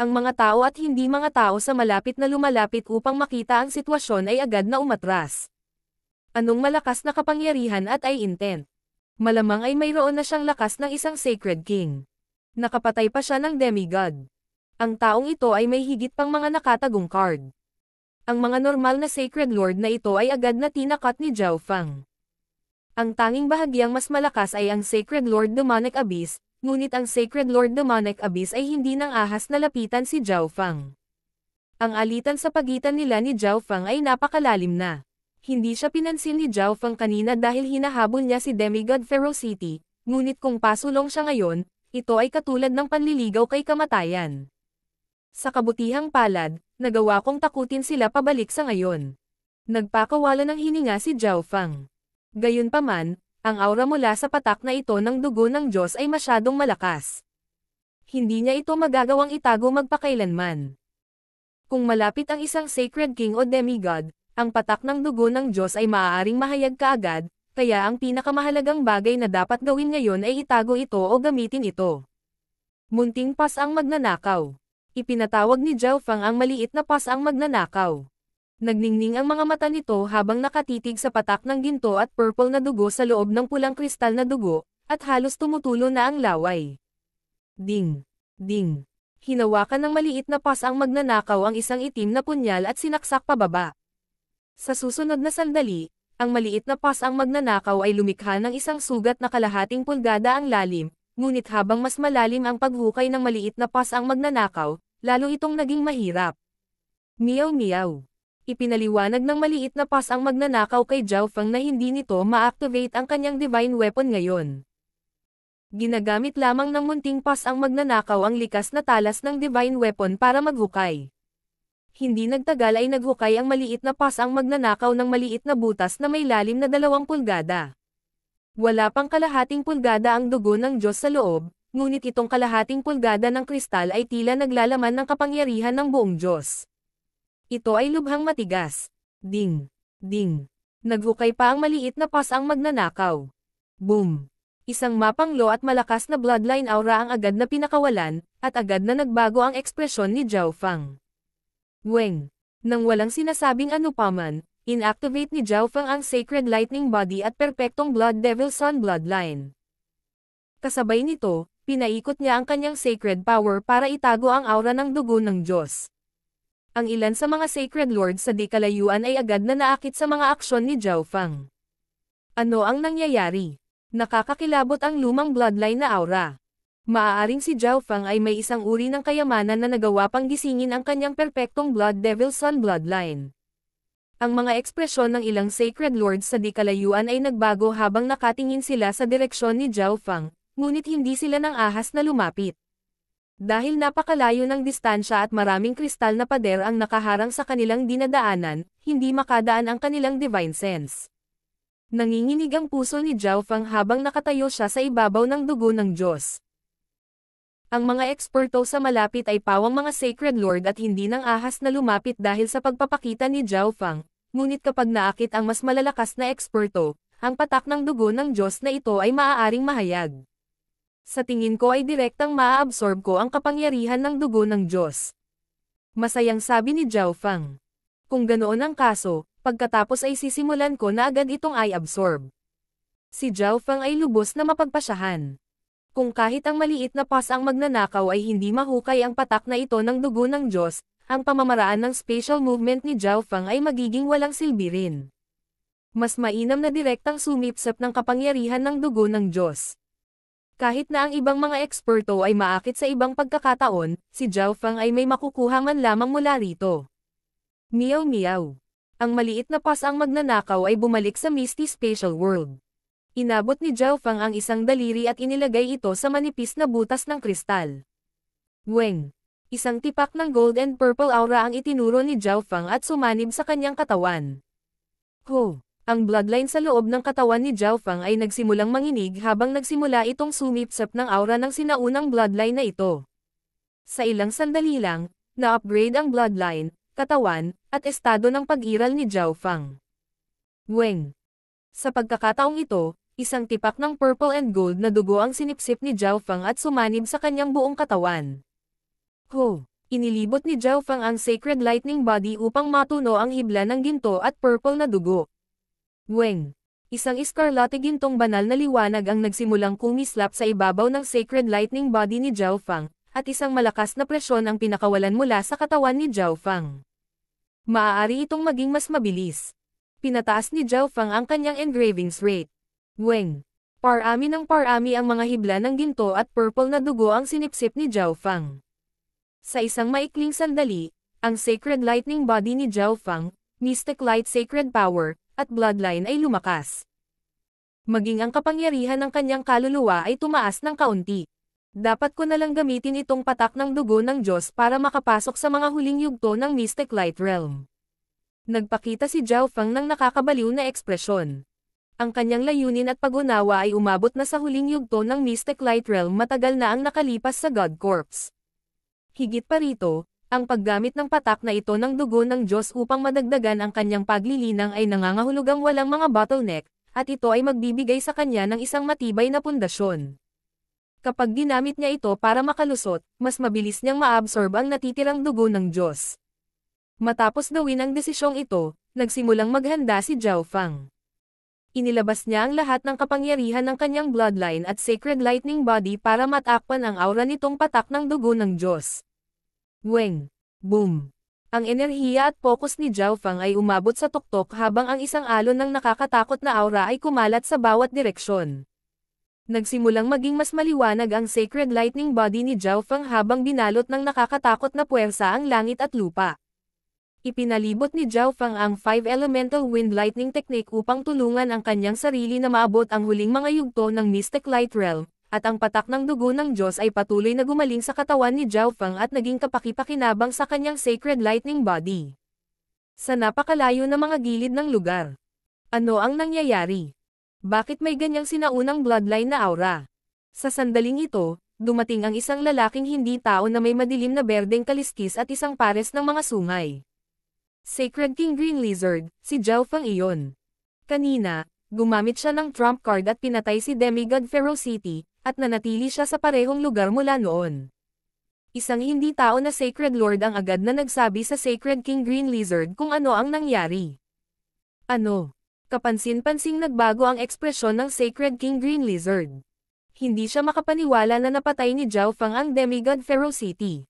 Ang mga tao at hindi mga tao sa malapit na lumalapit upang makita ang sitwasyon ay agad na umatras. Anong malakas na kapangyarihan at Eye Intent? Malamang ay mayroon na siyang lakas ng isang Sacred King. Nakapatay pa siya ng demigod. Ang taong ito ay may higit pang mga nakatagong card. Ang mga normal na Sacred Lord na ito ay agad na tinakat ni Zhao Feng. Ang tanging bahagyang mas malakas ay ang Sacred Lord Demonic Abyss, ngunit ang Sacred Lord Demonic Abyss ay hindi nang ahas na lapitan si Zhao Feng. Ang alitan sa pagitan nila ni Zhao Feng ay napakalalim na. Hindi siya pinansin ni Zhao Feng kanina dahil hinahabol niya si Demigod Ferocity, ngunit kung pasulong siya ngayon, ito ay katulad ng panliligaw kay kamatayan. Sa kabutihang palad, nagawa kong takutin sila pabalik sa ngayon. Nagpakawala ng hininga si Zhao Feng. Gayunpaman, ang aura mula sa patak na ito ng dugo ng Diyos ay masyadong malakas. Hindi niya ito magagawang itago magpakailanman. Kung malapit ang isang Sacred King o Demigod, ang patak ng dugo ng Diyos ay maaaring mahayag kaagad, kaya ang pinakamahalagang bagay na dapat gawin ngayon ay itago ito o gamitin ito. Munting pas-ang magnanakaw. Ipinatawag ni Zhao Feng ang maliit na pas-ang magnanakaw. Nagningning ang mga mata nito habang nakatitig sa patak ng ginto at purple na dugo sa loob ng pulang kristal na dugo, at halos tumutulo na ang laway. Ding! Ding! Hinawakan ng maliit na pas-ang magnanakaw ang isang itim na punyal at sinaksak pababa. Sa susunod na sandali, ang maliit na pas-ang magnanakaw ay lumikha ng isang sugat na kalahating pulgada ang lalim, ngunit habang mas malalim ang paghukay ng maliit na pas-ang magnanakaw, lalo itong naging mahirap. Meow-meow. Ipinaliwanag ng maliit na pas-ang magnanakaw kay Zhao Feng na hindi nito ma-activate ang kanyang divine weapon ngayon. Ginagamit lamang ng munting pas-ang magnanakaw ang likas na talas ng divine weapon para maghukay. Hindi nagtagal ay naghukay ang maliit na pas-ang magnanakaw ng maliit na butas na may lalim na 2 pulgada. Wala pang kalahating pulgada ang dugo ng Diyos sa loob, ngunit itong kalahating pulgada ng kristal ay tila naglalaman ng kapangyarihan ng buong Diyos. Ito ay lubhang matigas. Ding! Ding! Naghukay pa ang maliit na pas-ang magnanakaw. Boom! Isang mapanglo at malakas na bloodline aura ang agad na pinakawalan, at agad na nagbago ang ekspresyon ni Zhao Feng. Weng! Nang walang sinasabing anupaman, inactivate ni Zhao Feng ang Sacred Lightning Body at perpektong Blood Devil Sun Bloodline. Kasabay nito, pinaikot niya ang kanyang Sacred Power para itago ang aura ng dugo ng Diyos. Ang ilan sa mga Sacred Lords sa di kalayuan ay agad na naakit sa mga aksyon ni Zhao Feng. Ano ang nangyayari? Nakakakilabot ang lumang bloodline na aura. Maaaring si Zhao Feng ay may isang uri ng kayamanan na nagawa pang gisingin ang kanyang perpektong Blood Devil Sun Bloodline. Ang mga ekspresyon ng ilang Sacred Lords sa di kalayuan ay nagbago habang nakatingin sila sa direksyon ni Zhao Feng, ngunit hindi sila nang ahas na lumapit. Dahil napakalayo ng distansya at maraming kristal na pader ang nakaharang sa kanilang dinadaanan, hindi makadaan ang kanilang divine sense. Nanginginig ang puso ni Zhao Feng habang nakatayo siya sa ibabaw ng dugo ng Diyos. Ang mga eksperto sa malapit ay pawang mga Sacred Lord at hindi nang ahas na lumapit dahil sa pagpapakita ni Zhao Feng, ngunit kapag naakit ang mas malalakas na eksperto, ang patak ng dugo ng Diyos na ito ay maaaring mahayag. Sa tingin ko ay direktang maa-absorb ko ang kapangyarihan ng dugo ng Diyos. Masayang sabi ni Zhao Feng. Kung ganoon ang kaso, pagkatapos ay sisimulan ko na agad itong i-absorb. Si Zhao Feng ay lubos na mapagpasyahan. Kung kahit ang maliit na pas-ang magnanakaw ay hindi mahukay ang patak na ito ng dugo ng Diyos, ang pamamaraan ng spatial movement ni Zhao Feng ay magiging walang silbi rin. Mas mainam na direktang sumipsap ng kapangyarihan ng dugo ng Diyos. Kahit na ang ibang mga eksperto ay maakit sa ibang pagkakataon, si Zhao Feng ay may makukuha man lamang mula rito. Meow meow. Ang maliit na pas ang magnanakaw ay bumalik sa Misty Spatial World. Inabot ni Zhao Feng ang isang daliri at inilagay ito sa manipis na butas ng kristal. Weng. Isang tipak ng gold and purple aura ang itinuro ni Zhao Feng at sumanib sa kanyang katawan. Ho! Ang bloodline sa loob ng katawan ni Zhao Feng ay nagsimulang manginig habang nagsimula itong sumipsap ng aura ng sinaunang bloodline na ito. Sa ilang sandali lang, na-upgrade ang bloodline, katawan, at estado ng pag-iral ni Zhao Feng. Weng. Sa pagkakataong ito, isang tipak ng purple and gold na dugo ang sinipsip ni Zhao Feng at sumanib sa kanyang buong katawan. Ho! Inilibot ni Zhao Feng ang Sacred Lightning Body upang matuno ang hibla ng ginto at purple na dugo. Weng. Isang iskarlate gintong banal na liwanag ang nagsimulang kumislap sa ibabaw ng Sacred Lightning Body ni Zhao Feng, at isang malakas na presyon ang pinakawalan mula sa katawan ni Zhao Feng. Maaari itong maging mas mabilis. Pinataas ni Zhao Feng ang kanyang engravings rate. Weng. Parami ng parami ang mga hibla ng ginto at purple na dugo ang sinipsip ni Zhao Feng. Sa isang maikling sandali, ang Sacred Lightning Body ni Zhao Feng, Mystic Light Sacred Power, at bloodline ay lumakas. Maging ang kapangyarihan ng kanyang kaluluwa ay tumaas ng kaunti. Dapat ko na lang gamitin itong patak ng dugo ng Diyos para makapasok sa mga huling yugto ng Mystic Light Realm. Nagpakita si Zhao Feng ng nakakabaliw na ekspresyon. Ang kanyang layunin at pag-unawa ay umabot na sa huling yugto ng Mystic Light Realm matagal na ang nakalipas sa God Corps. Higit pa rito, ang paggamit ng patak na ito ng dugo ng Diyos upang madagdagan ang kanyang paglilinang ay nangangahulugang walang mga bottleneck, at ito ay magbibigay sa kanya ng isang matibay na pundasyon. Kapag ginamit niya ito para makalusot, mas mabilis niyang maabsorb ang natitirang dugo ng Diyos. Matapos gawin ang desisyong ito, nagsimulang maghanda si Zhao Feng. Inilabas niya ang lahat ng kapangyarihan ng kanyang bloodline at Sacred Lightning Body para matakpan ang aura nitong patak ng dugo ng Diyos. Weng. Boom. Ang enerhiya at focus ni Zhao Feng ay umabot sa tuktok habang ang isang alon ng nakakatakot na aura ay kumalat sa bawat direksyon. Nagsimulang maging mas maliwanag ang Sacred Lightning Body ni Zhao Feng habang binalot ng nakakatakot na puwersa ang langit at lupa. Ipinalibot ni Zhao Feng ang 5 Elemental Wind Lightning Technique upang tulungan ang kanyang sarili na maabot ang huling mga yugto ng Mystic Light Realm, at ang patak ng dugo ng Diyos ay patuloy na gumaling sa katawan ni Zhao Feng at naging kapakipakinabang sa kanyang Sacred Lightning Body. Sa napakalayo na mga gilid ng lugar. Ano ang nangyayari? Bakit may ganyang sinaunang bloodline na aura? Sa sandaling ito, dumating ang isang lalaking hindi tao na may madilim na berdeng kaliskis at isang pares ng mga sungay. Sacred King Green Lizard, si Zhao Feng iyon. Kanina, gumamit siya ng trump card at pinatay si Demigod Ferocity, at nanatili siya sa parehong lugar mula noon. Isang hindi tao na Sacred Lord ang agad na nagsabi sa Sacred King Green Lizard kung ano ang nangyari. Ano? Kapansin-pansing nagbago ang ekspresyon ng Sacred King Green Lizard. Hindi siya makapaniwala na napatay ni Zhao Feng ang Demigod Ferocity.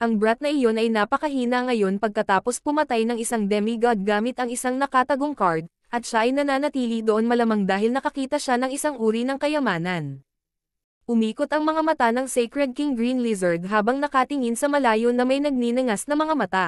Ang brat na iyon ay napakahina ngayon pagkatapos pumatay ng isang demigod gamit ang isang nakatagong card, at siya ay nananatili doon malamang dahil nakakita siya ng isang uri ng kayamanan. Umikot ang mga mata ng Sacred King Green Lizard habang nakatingin sa malayo na may nagninangas na mga mata.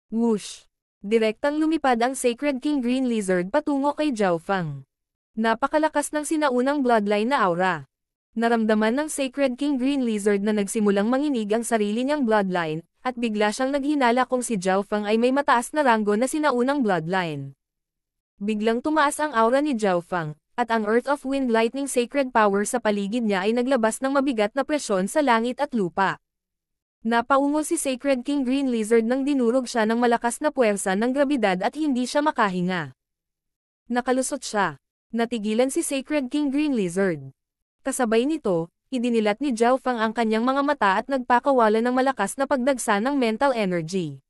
Whoosh! Direktang lumipad ang Sacred King Green Lizard patungo kay Zhao Feng. Napakalakas ng sinaunang bloodline na aura. Naramdaman ng Sacred King Green Lizard na nagsimulang manginig ang sarili niyang bloodline, at bigla siyang naghinala kung si Zhao Feng ay may mataas na ranggo na sinaunang bloodline. Biglang tumaas ang aura ni Zhao Feng, at ang Earth of Wind Lightning Sacred Power sa paligid niya ay naglabas ng mabigat na presyon sa langit at lupa. Napaungo si Sacred King Green Lizard nang dinurog siya ng malakas na puwersa ng grabidad at hindi siya makahinga. Nakalusot siya. Natigilan si Sacred King Green Lizard. Kasabay nito, idinilat ni Zhao Feng ang kanyang mga mata at nagpakawala ng malakas na pagdagsa ng mental energy.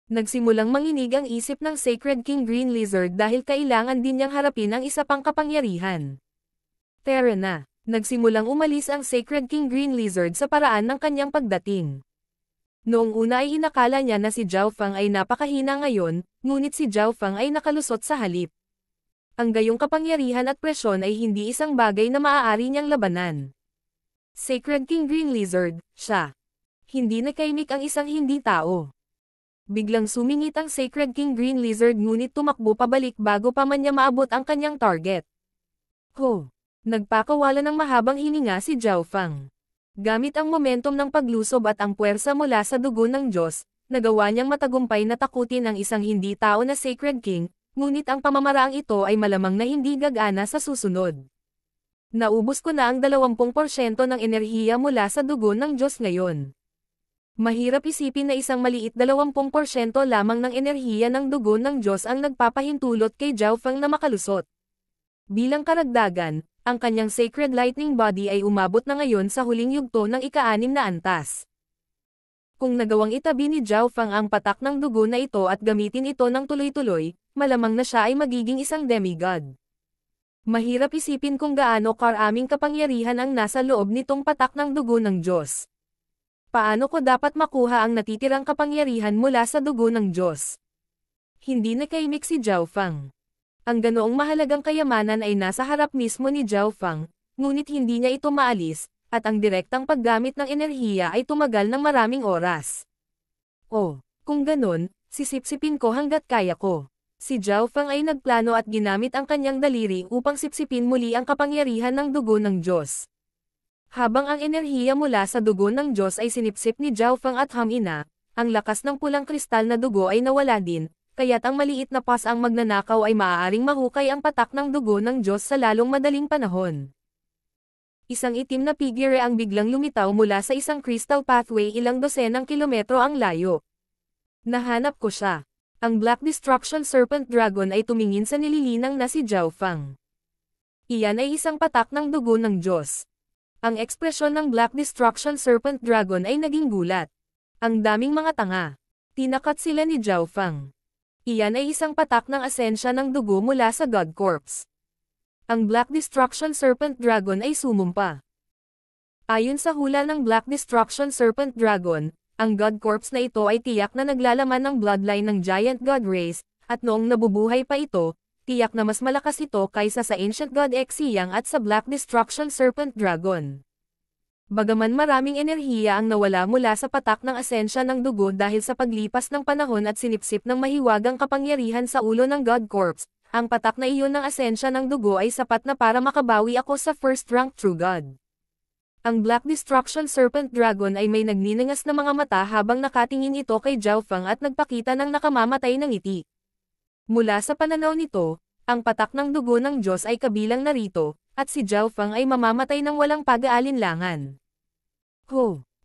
Nagsimulang manginig ang isip ng Sacred King Green Lizard dahil kailangan din niyang harapin ang isa pang kapangyarihan. Tara na, nagsimulang umalis ang Sacred King Green Lizard sa paraan ng kanyang pagdating. Noong una ay inakala niya na si Zhao Feng ay napakahina ngayon, ngunit si Zhao Feng ay nakalusot sa halip. Ang gayong kapangyarihan at presyon ay hindi isang bagay na maaari niyang labanan. Sacred King Green Lizard, siya. Hindi nakaimik ang isang hindi tao. Biglang sumingit ang Sacred King Green Lizard ngunit tumakbo pabalik bago pa man niya maabot ang kanyang target. Ho! Nagpakawala ng mahabang hininga si Zhao Fang. Gamit ang momentum ng paglusob at ang puwersa mula sa dugo ng Diyos, nagawa niyang matagumpay na takutin ang isang hindi tao na Sacred King, ngunit ang pamamaraang ito ay malamang na hindi gagana sa susunod. Naubos ko na ang 20% ng enerhiya mula sa dugo ng Diyos ngayon. Mahirap isipin na isang maliit 20% lamang ng enerhiya ng dugo ng Diyos ang nagpapahintulot kay Zhao Fang na makalusot. Bilang karagdagan, ang kanyang Sacred Lightning Body ay umabot na ngayon sa huling yugto ng ika-6 na antas. Kung nagawang itabi ni Zhao Fang ang patak ng dugo na ito at gamitin ito ng tuloy-tuloy, malamang na siya ay magiging isang demigod. Mahirap isipin kung gaano karaming kapangyarihan ang nasa loob nitong patak ng dugo ng Diyos. Paano ko dapat makuha ang natitirang kapangyarihan mula sa dugo ng Diyos? Hindi nakaimik si Zhao Fang. Ang ganoong mahalagang kayamanan ay nasa harap mismo ni Zhao Fang, ngunit hindi niya ito maalis, at ang direktang paggamit ng enerhiya ay tumagal ng maraming oras. Oh, kung ganon, sisipsipin ko hanggat kaya ko. Si Zhao Fang ay nagplano at ginamit ang kanyang daliri upang sipsipin muli ang kapangyarihan ng dugo ng Diyos. Habang ang enerhiya mula sa dugo ng Diyos ay sinipsip ni Zhao Fang at hamina, ang lakas ng pulang kristal na dugo ay nawala din, kaya't ang maliit na pas ang magnanakaw ay maaaring mahukay ang patak ng dugo ng Diyos sa lalong madaling panahon. Isang itim na figure ang biglang lumitaw mula sa isang crystal pathway ilang dosenang kilometro ang layo. Nahanap ko siya. Ang Black Destruction Serpent Dragon ay tumingin sa nililinang na si Zhao Fang. Iyan ay isang patak ng dugo ng Diyos. Ang ekspresyon ng Black Destruction Serpent Dragon ay naging gulat. Ang daming mga tanga. Tinakat sila ni Zhao Fang. Iyan ay isang patak ng asensya ng dugo mula sa God Corpse. Ang Black Destruction Serpent Dragon ay sumumpa. Ayon sa hula ng Black Destruction Serpent Dragon, ang God Corpse na ito ay tiyak na naglalaman ng bloodline ng Giant God Race, at noong nabubuhay pa ito, tiyak na mas malakas ito kaysa sa Ancient God Exiyang at sa Black Destruction Serpent Dragon. Bagaman maraming enerhiya ang nawala mula sa patak ng asensya ng dugo dahil sa paglipas ng panahon at sinipsip ng mahiwagang kapangyarihan sa ulo ng God Corpse, ang patak na iyon ng asensya ng dugo ay sapat na para makabawi ako sa first rank True God. Ang Black Destruction Serpent Dragon ay may nagniningas na mga mata habang nakatingin ito kay Zhao Fang at nagpakita ng nakamamatay ng ngiti. Mula sa pananaw nito, ang patak ng dugo ng Diyos ay kabilang narito, at si Zhao Fang ay mamamatay ng walang pag-aalinlangan.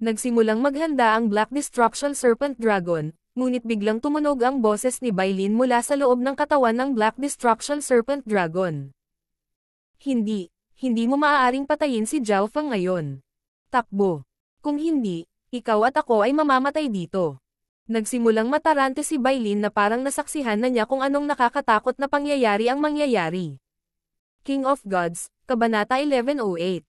Nagsimulang maghanda ang Black Destruction Serpent Dragon, ngunit biglang tumunog ang boses ni Bailin mula sa loob ng katawan ng Black Destruction Serpent Dragon. Hindi mo maaaring patayin si Zhao Fang ngayon. Takbo. Kung hindi, ikaw at ako ay mamamatay dito. Nagsimulang matarante si Bailin na parang nasaksihan na niya kung anong nakakatakot na pangyayari ang mangyayari. King of Gods, Kabanata 1108.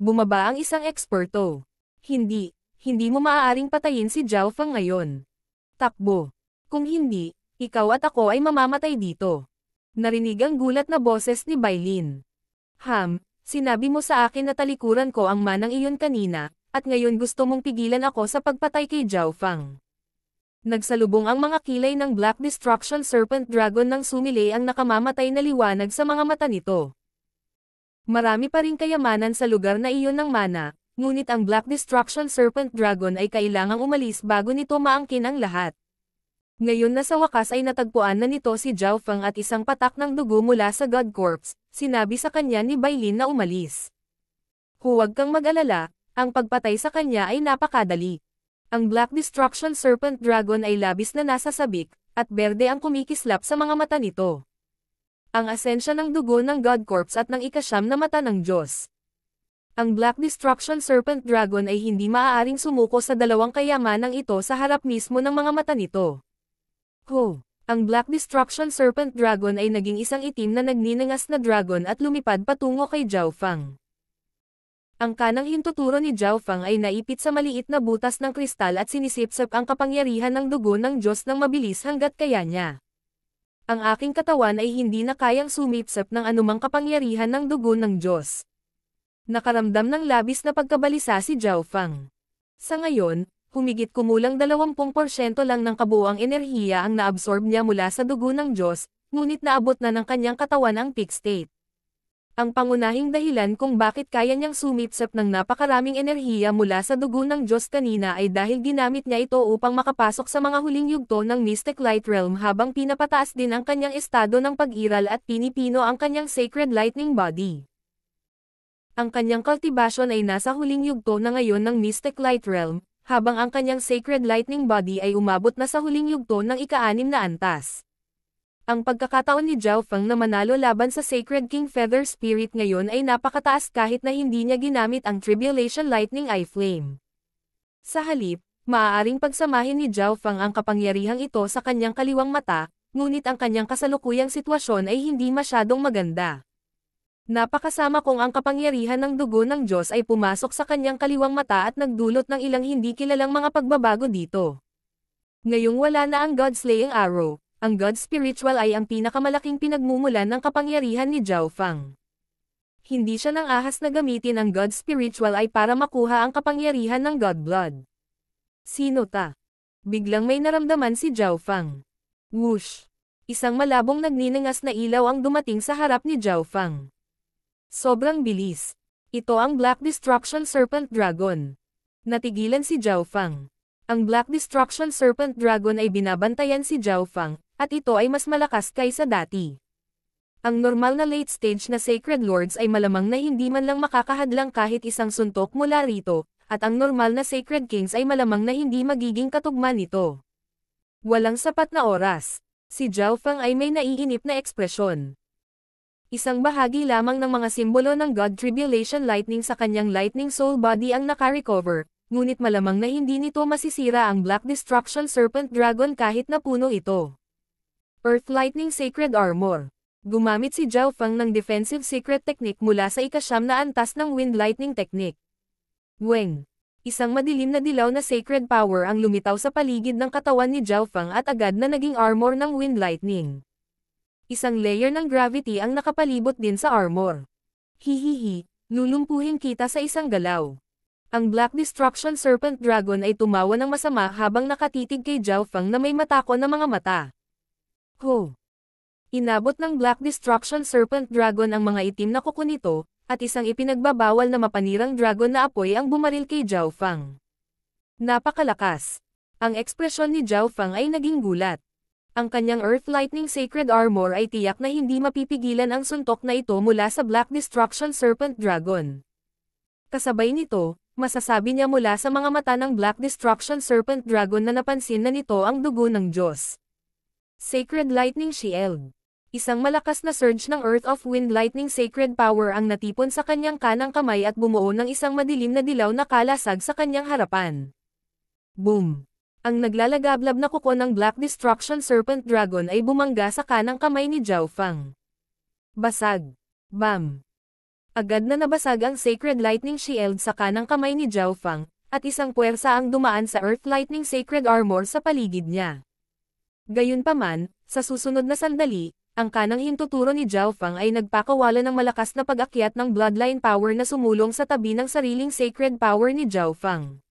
Bumaba ang isang eksperto. Hindi mo maaaring patayin si Zhao Fang ngayon. Takbo. Kung hindi, ikaw at ako ay mamamatay dito. Narinig ang gulat na boses ni Bailin. Sinabi mo sa akin na talikuran ko ang manang iyon kanina, at ngayon gusto mong pigilan ako sa pagpatay kay Zhao Fang. Nagsalubong ang mga kilay ng Black Destruction Serpent Dragon nang sumili ang nakamamatay na liwanag sa mga mata nito. Marami pa ring kayamanan sa lugar na iyon ng mana, ngunit ang Black Destruction Serpent Dragon ay kailangang umalis bago nito maangkin ang lahat. Ngayon na sa wakas ay natagpuan na nito si Zhao Fang at isang patak ng dugo mula sa God Corpse, sinabi sa kanya ni Bailin na umalis. Huwag kang mag-alala, ang pagpatay sa kanya ay napakadali. Ang Black Destruction Serpent Dragon ay labis na nasa sabik, at berde ang kumikislap sa mga mata nito. Ang asensya ng dugo ng God Corpse at ng ika-9 na mata ng Diyos. Ang Black Destruction Serpent Dragon ay hindi maaaring sumuko sa dalawang kayamanang ito sa harap mismo ng mga mata nito. Ang Black Destruction Serpent Dragon ay naging isang itim na nagniningas na dragon at lumipad patungo kay Zhao Fang. Ang kanang hintuturo ni Zhao Fang ay naipit sa maliit na butas ng kristal at sinisipsip ang kapangyarihan ng dugo ng Diyos ng mabilis hanggat kaya niya. Ang aking katawan ay hindi na kayang sumipsip ng anumang kapangyarihan ng dugo ng Diyos. Nakaramdam ng labis na pagkabalisa si Zhao Fang. Sa ngayon, humigit kumulang 20% lang ng kabuuang enerhiya ang naabsorb niya mula sa dugo ng Diyos, ngunit naabot na ng kanyang katawan ang peak state. Ang pangunahing dahilan kung bakit kaya niyang sumipsip ng napakaraming enerhiya mula sa dugo ng Diyos kanina ay dahil ginamit niya ito upang makapasok sa mga huling yugto ng Mystic Light Realm habang pinapataas din ang kanyang estado ng pag-iral at pinipino ang kanyang Sacred Lightning Body. Ang kanyang cultivation ay nasa huling yugto na ngayon ng Mystic Light Realm, habang ang kanyang Sacred Lightning Body ay umabot na sa huling yugto ng ika-6 na antas. Ang pagkakataon ni Zhao Fang na manalo laban sa Sacred King Feather Spirit ngayon ay napakataas kahit na hindi niya ginamit ang Tribulation Lightning Eye Flame. Sa halip, maaaring pagsamahin ni Zhao Fang ang kapangyarihang ito sa kanyang kaliwang mata, ngunit ang kanyang kasalukuyang sitwasyon ay hindi masyadong maganda. Napakasama kung ang kapangyarihan ng dugo ng Diyos ay pumasok sa kanyang kaliwang mata at nagdulot ng ilang hindi kilalang mga pagbabago dito. Ngayong wala na ang God-slaying arrow, ang God Spiritual ay ang pinakamalaking pinagmumulan ng kapangyarihan ni Zhao Fang. Hindi siya nang ahas na gamitin ang God Spiritual ay para makuha ang kapangyarihan ng God Blood. Sino ta? Biglang may naramdaman si Zhao Fang. Whoosh! Isang malabong nagniningas na ilaw ang dumating sa harap ni Zhao Fang. Sobrang bilis. Ito ang Black Destruction Serpent Dragon. Natigilan si Zhao Fang. Ang Black Destruction Serpent Dragon ay binabantayan si Zhao Fang, at ito ay mas malakas kaysa dati. Ang normal na late stage na Sacred Lords ay malamang na hindi man lang makakahadlang kahit isang suntok mula rito, at ang normal na Sacred Kings ay malamang na hindi magiging katugma nito. Walang sapat na oras. Si Zhao Fang ay may naiinip na ekspresyon. Isang bahagi lamang ng mga simbolo ng God Tribulation Lightning sa kanyang Lightning Soul Body ang naka-recover, ngunit malamang na hindi nito masisira ang Black Destruction Serpent Dragon kahit na puno ito. Earth Lightning Sacred Armor. Gumamit si Zhao Fang ng Defensive Secret Technique mula sa ika-9 na antas ng Wind Lightning Technique. Weng. Isang madilim na dilaw na Sacred Power ang lumitaw sa paligid ng katawan ni Zhao Fang at agad na naging armor ng Wind Lightning. Isang layer ng gravity ang nakapalibot din sa armor. Hihihi, lulumpuhin kita sa isang galaw. Ang Black Destruction Serpent Dragon ay tumawa ng masama habang nakatitig kay Zhao Fang na may matako na mga mata. Ho! Inabot ng Black Destruction Serpent Dragon ang mga itim na kuko nito, at isang ipinagbabawal na mapanirang dragon na apoy ang bumaril kay Zhao Fang. Napakalakas! Ang ekspresyon ni Zhao Fang ay naging gulat. Ang kanyang Earth Lightning Sacred Armor ay tiyak na hindi mapipigilan ang suntok na ito mula sa Black Destruction Serpent Dragon. Kasabay nito, masasabi niya mula sa mga mata ng Black Destruction Serpent Dragon na napansin na nito ang dugo ng Diyos. Sacred Lightning Shield. Isang malakas na surge ng Earth of Wind Lightning Sacred Power ang natipon sa kanyang kanang kamay at bumuo ng isang madilim na dilaw na kalasag sa kanyang harapan. Boom! Ang naglalagablab na kuko ng Black Destruction Serpent Dragon ay bumangga sa kanang kamay ni Zhao Fang. Basag! Bam! Agad na nabasag ang Sacred Lightning Shield sa kanang kamay ni Zhao Fang, at isang puwersa ang dumaan sa Earth Lightning Sacred Armor sa paligid niya. Gayunpaman, sa susunod na sandali, ang kanang hintuturo ni Zhao Fang ay nagpakawala ng malakas na pag-akyat ng bloodline power na sumulong sa tabi ng sariling sacred power ni Zhao Fang.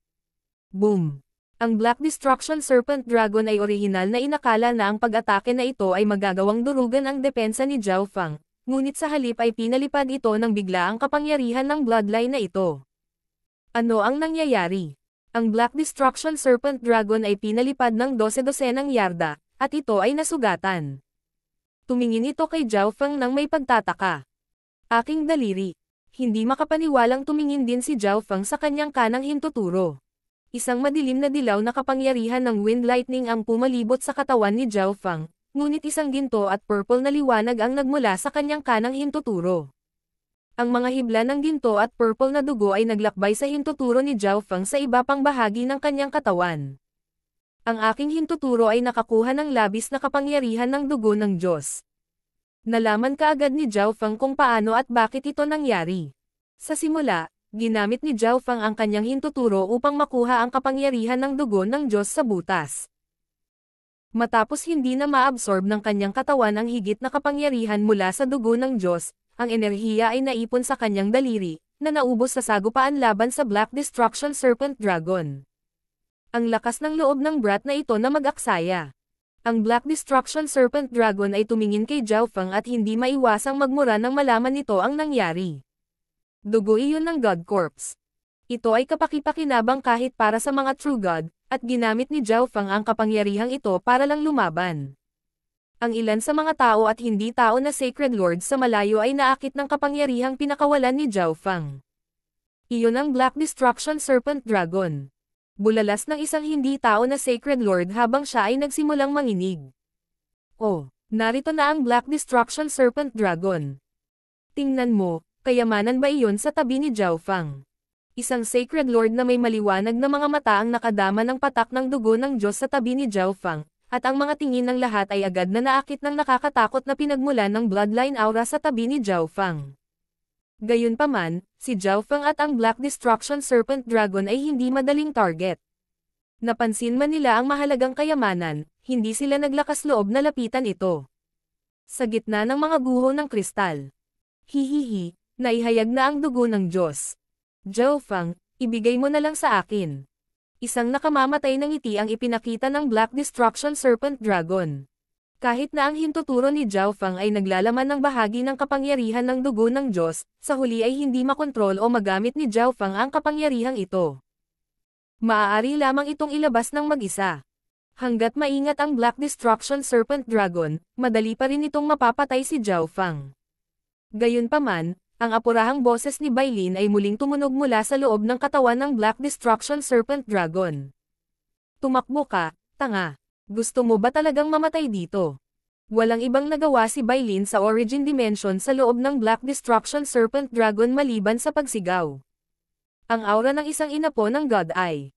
Boom! Ang Black Destruction Serpent Dragon ay orihinal na inakala na ang pag-atake na ito ay magagawang durugan ang depensa ni Zhao Fang, ngunit sa halip ay pinalipad ito ng biglaang kapangyarihan ng bloodline na ito. Ano ang nangyayari? Ang Black Destruction Serpent Dragon ay pinalipad ng 12-dosenang yarda, at ito ay nasugatan. Tumingin ito kay Zhao Fang nang may pagtataka. Aking daliri. Hindi makapaniwalang tumingin din si Zhao Fang sa kanyang kanang hintuturo. Isang madilim na dilaw na kapangyarihan ng Wind Lightning ang pumalibot sa katawan ni Zhao Fang, ngunit isang ginto at purple na liwanag ang nagmula sa kanyang kanang hintuturo. Ang mga hibla ng ginto at purple na dugo ay naglakbay sa hintuturo ni Zhao Fang sa iba pang bahagi ng kanyang katawan. Ang aking hintuturo ay nakakuha ng labis na kapangyarihan ng dugo ng Diyos. Nalaman kaagad ni Zhao Fang kung paano at bakit ito nangyari. Sa simula, ginamit ni Zhao Fang ang kanyang hintuturo upang makuha ang kapangyarihan ng dugo ng Diyos sa butas. Matapos hindi na maabsorb ng kanyang katawan ang higit na kapangyarihan mula sa dugo ng Diyos, ang enerhiya ay naipon sa kanyang daliri, na naubos sa sagupaan laban sa Black Destruction Serpent Dragon. Ang lakas ng loob ng brat na ito na mag-aksaya. Ang Black Destruction Serpent Dragon ay tumingin kay Zhao Feng at hindi maiwasang magmura nang malaman nito ang nangyari. Dugo iyon ng God Corpse. Ito ay kapaki-pakinabang kahit para sa mga True God, at ginamit ni Zhao Feng ang kapangyarihang ito para lang lumaban. Ang ilan sa mga tao at hindi tao na Sacred Lords sa malayo ay naakit ng kapangyarihang pinakawalan ni Zhao Feng. Iyon ang Black Destruction Serpent Dragon. Bulalas ng isang hindi tao na Sacred Lord habang siya ay nagsimulang manginig. Oh, narito na ang Black Destruction Serpent Dragon. Tingnan mo, kayamanan ba iyon sa tabi ni Zhao Feng? Isang Sacred Lord na may maliwanag na mga mata ang nakadama ng patak ng dugo ng Diyos sa tabi ni Zhao Feng, at ang mga tingin ng lahat ay agad na naakit ng nakakatakot na pinagmulan ng bloodline aura sa tabi ni Zhao Feng. Gayunpaman, si Zhao Feng at ang Black Destruction Serpent Dragon ay hindi madaling target. Napansin man nila ang mahalagang kayamanan, hindi sila naglakas loob na lapitan ito. Sa gitna ng mga guho ng kristal. Hihihi, naihayag na ang dugo ng Diyos. Zhao Feng, ibigay mo na lang sa akin. Isang nakamamatay na ngiti ang ipinakita ng Black Destruction Serpent Dragon. Kahit na ang hintuturo ni Zhao Feng ay naglalaman ng bahagi ng kapangyarihan ng dugo ng Diyos, sa huli ay hindi makontrol o magamit ni Zhao Feng ang kapangyarihang ito. Maaari lamang itong ilabas ng mag-isa. Hanggat maingat ang Black Destruction Serpent Dragon, madali pa rin itong mapapatay si Zhao Feng. Gayunpaman, ang apurahang boses ni Bailin ay muling tumunog mula sa loob ng katawan ng Black Destruction Serpent Dragon. Tumakbo ka, tanga. Gusto mo ba talagang mamatay dito? Walang ibang nagawa si Bailin sa Origin Dimension sa loob ng Black Destruction Serpent Dragon maliban sa pagsigaw. Ang aura ng isang inapo ng God Eye.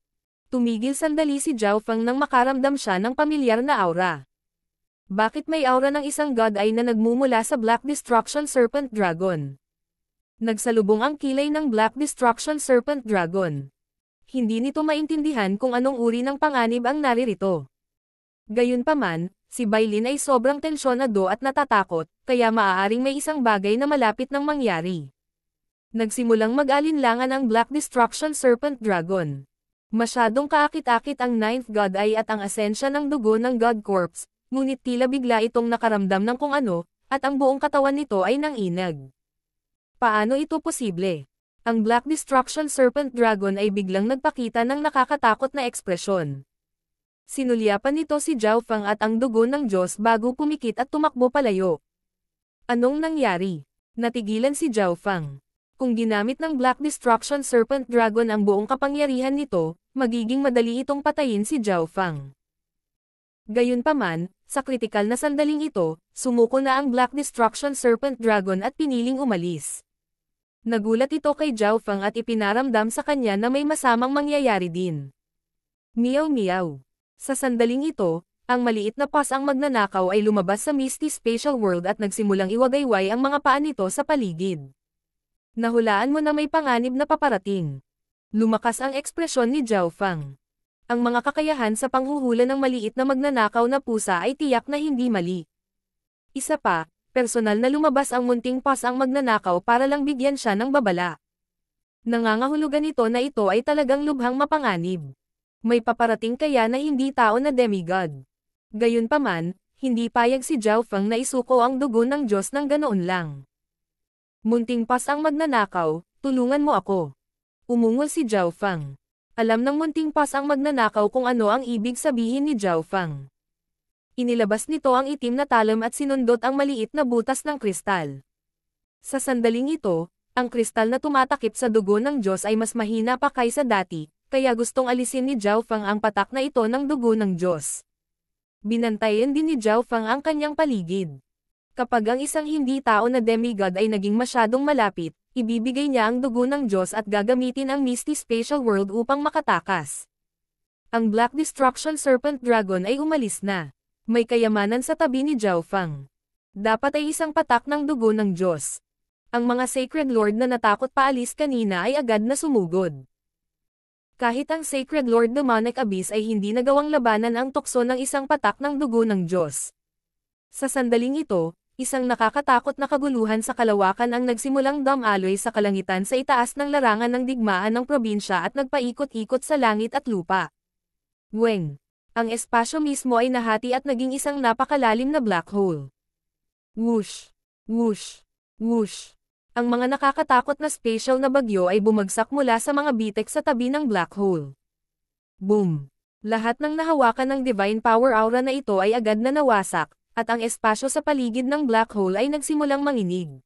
Tumigil sandali si Zhao Feng nang makaramdam siya ng pamilyar na aura. Bakit may aura ng isang God Eye na nagmumula sa Black Destruction Serpent Dragon? Nagsalubong ang kilay ng Black Destruction Serpent Dragon. Hindi nito maintindihan kung anong uri ng panganib ang naririto. Gayunpaman, si Bailin ay sobrang tensyonado at natatakot, kaya maaaring may isang bagay na malapit nang mangyari. Nagsimulang mag-alinlangan ang Black Destruction Serpent Dragon. Masyadong kaakit-akit ang Ninth God Eye at ang asensya ng dugo ng God Corpse, ngunit tila bigla itong nakaramdam ng kung ano, at ang buong katawan nito ay nanginag. Paano ito posible? Ang Black Destruction Serpent Dragon ay biglang nagpakita ng nakakatakot na ekspresyon. Sinulyapan nito si Zhao Feng at ang dugo ng Diyos bago pumikit at tumakbo palayo. Anong nangyari? Natigilan si Zhao Feng. Kung ginamit ng Black Destruction Serpent Dragon ang buong kapangyarihan nito, magiging madali itong patayin si Zhao Feng. Gayunpaman, sa kritikal na sandaling ito, sumuko na ang Black Destruction Serpent Dragon at piniling umalis. Nagulat ito kay Zhao Feng at ipinaramdam sa kanya na may masamang mangyayari din. Meow meow. Sa sandaling ito, ang maliit na paws ang magnanakaw ay lumabas sa Misty Spatial World at nagsimulang iwagayway ang mga paa nito sa paligid. Nahulaan mo na may panganib na paparating. Lumakas ang ekspresyon ni Zhao Feng. Ang mga kakayahan sa panghuhula ng maliit na magnanakaw na pusa ay tiyak na hindi mali. Isa pa, personal na lumabas ang munting paws ang magnanakaw para lang bigyan siya ng babala. Nangangahulugan ito na ito ay talagang lubhang mapanganib. May paparating kaya na hindi tao na demigod. Gayunpaman, hindi payag si Zhao Feng na isuko ang dugo ng Diyos ng ganoon lang. Munting paws ang magnanakaw, tulungan mo ako. Umungol si Zhao Feng. Alam ng munting paws ang magnanakaw kung ano ang ibig sabihin ni Zhao Feng. Inilabas nito ang itim na talam at sinundot ang maliit na butas ng kristal. Sa sandaling ito, ang kristal na tumatakip sa dugo ng Diyos ay mas mahina pa kaysa dati, kaya gustong alisin ni Zhao Feng ang patak na ito ng dugo ng Diyos. Binantayan din ni Zhao Feng ang kanyang paligid. Kapag ang isang hindi tao na demigod ay naging masyadong malapit, ibibigay niya ang dugo ng Diyos at gagamitin ang Misty Spatial World upang makatakas. Ang Black Destruction Serpent Dragon ay umalis na. May kayamanan sa tabi ni Zhao Feng. Dapat ay isang patak ng dugo ng Diyos. Ang mga Sacred Lord na natakot paalis kanina ay agad na sumugod. Kahit ang Sacred Lord Demonic Abyss ay hindi nagawang labanan ang tukso ng isang patak ng dugo ng Diyos. Sa sandaling ito, isang nakakatakot na kaguluhan sa kalawakan ang nagsimulang damaloy sa kalangitan sa itaas ng larangan ng digmaan ng probinsya at nagpaikot-ikot sa langit at lupa. Weng! Ang espasyo mismo ay nahati at naging isang napakalalim na black hole. Whoosh! Whoosh! Whoosh! Ang mga nakakatakot na spatial na bagyo ay bumagsak mula sa mga bitek sa tabi ng black hole. Boom! Lahat ng nahawakan ng divine power aura na ito ay agad na nawasak, at ang espasyo sa paligid ng black hole ay nagsimulang manginig.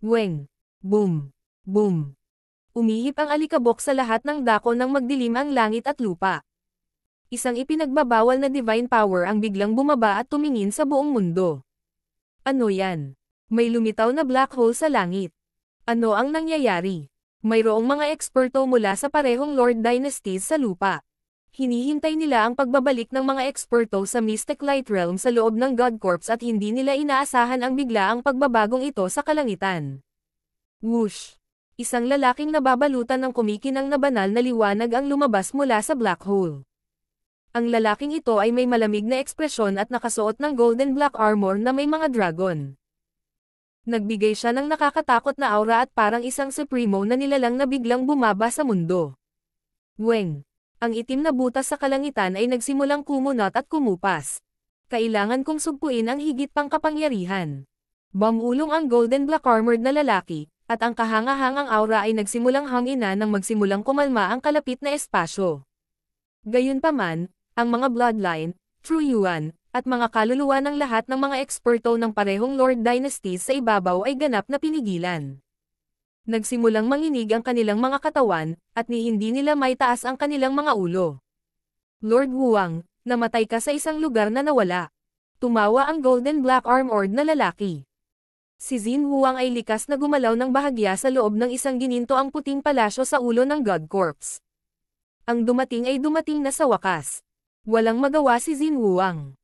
Weng! Boom! Boom! Umihip ang alikabok sa lahat ng dako nang magdilim ang langit at lupa. Isang ipinagbabawal na divine power ang biglang bumaba at tumingin sa buong mundo. Ano yan? May lumitaw na black hole sa langit. Ano ang nangyayari? Mayroong mga eksperto mula sa parehong Lord Dynasties sa lupa. Hinihintay nila ang pagbabalik ng mga eksperto sa Mystic Light Realm sa loob ng God Corps at hindi nila inaasahan ang biglaang pagbabagong ito sa kalangitan. Whoosh! Isang lalaking nababalutan ng kumikinang na banal na liwanag ang lumabas mula sa black hole. Ang lalaking ito ay may malamig na ekspresyon at nakasuot ng golden black armor na may mga dragon. Nagbigay siya ng nakakatakot na aura at parang isang supremo na nilalang na biglang bumaba sa mundo. Weng! Ang itim na butas sa kalangitan ay nagsimulang kumunot at kumupas. Kailangan kong sugpuin ang higit pang kapangyarihan. Bumulong ang golden black armored na lalaki, at ang kahangahangang aura ay nagsimulang hangina nang magsimulang kumalma ang kalapit na espasyo. Gayunpaman, ang mga bloodline, True Yuan, at mga kaluluwa ng lahat ng mga eksperto ng parehong Lord Dynasties sa ibabaw ay ganap na pinigilan. Nagsimulang manginig ang kanilang mga katawan, at hindi nila maitaas ang kanilang mga ulo. Lord Wuang, namatay ka sa isang lugar na nawala. Tumawa ang golden black armored na lalaki. Si Xin Wuang ay likas na gumalaw ng bahagya sa loob ng isang gininto ang puting palasyo sa ulo ng God Corps. Ang dumating ay dumating na sa wakas. Walang magawa si Xin Wuang.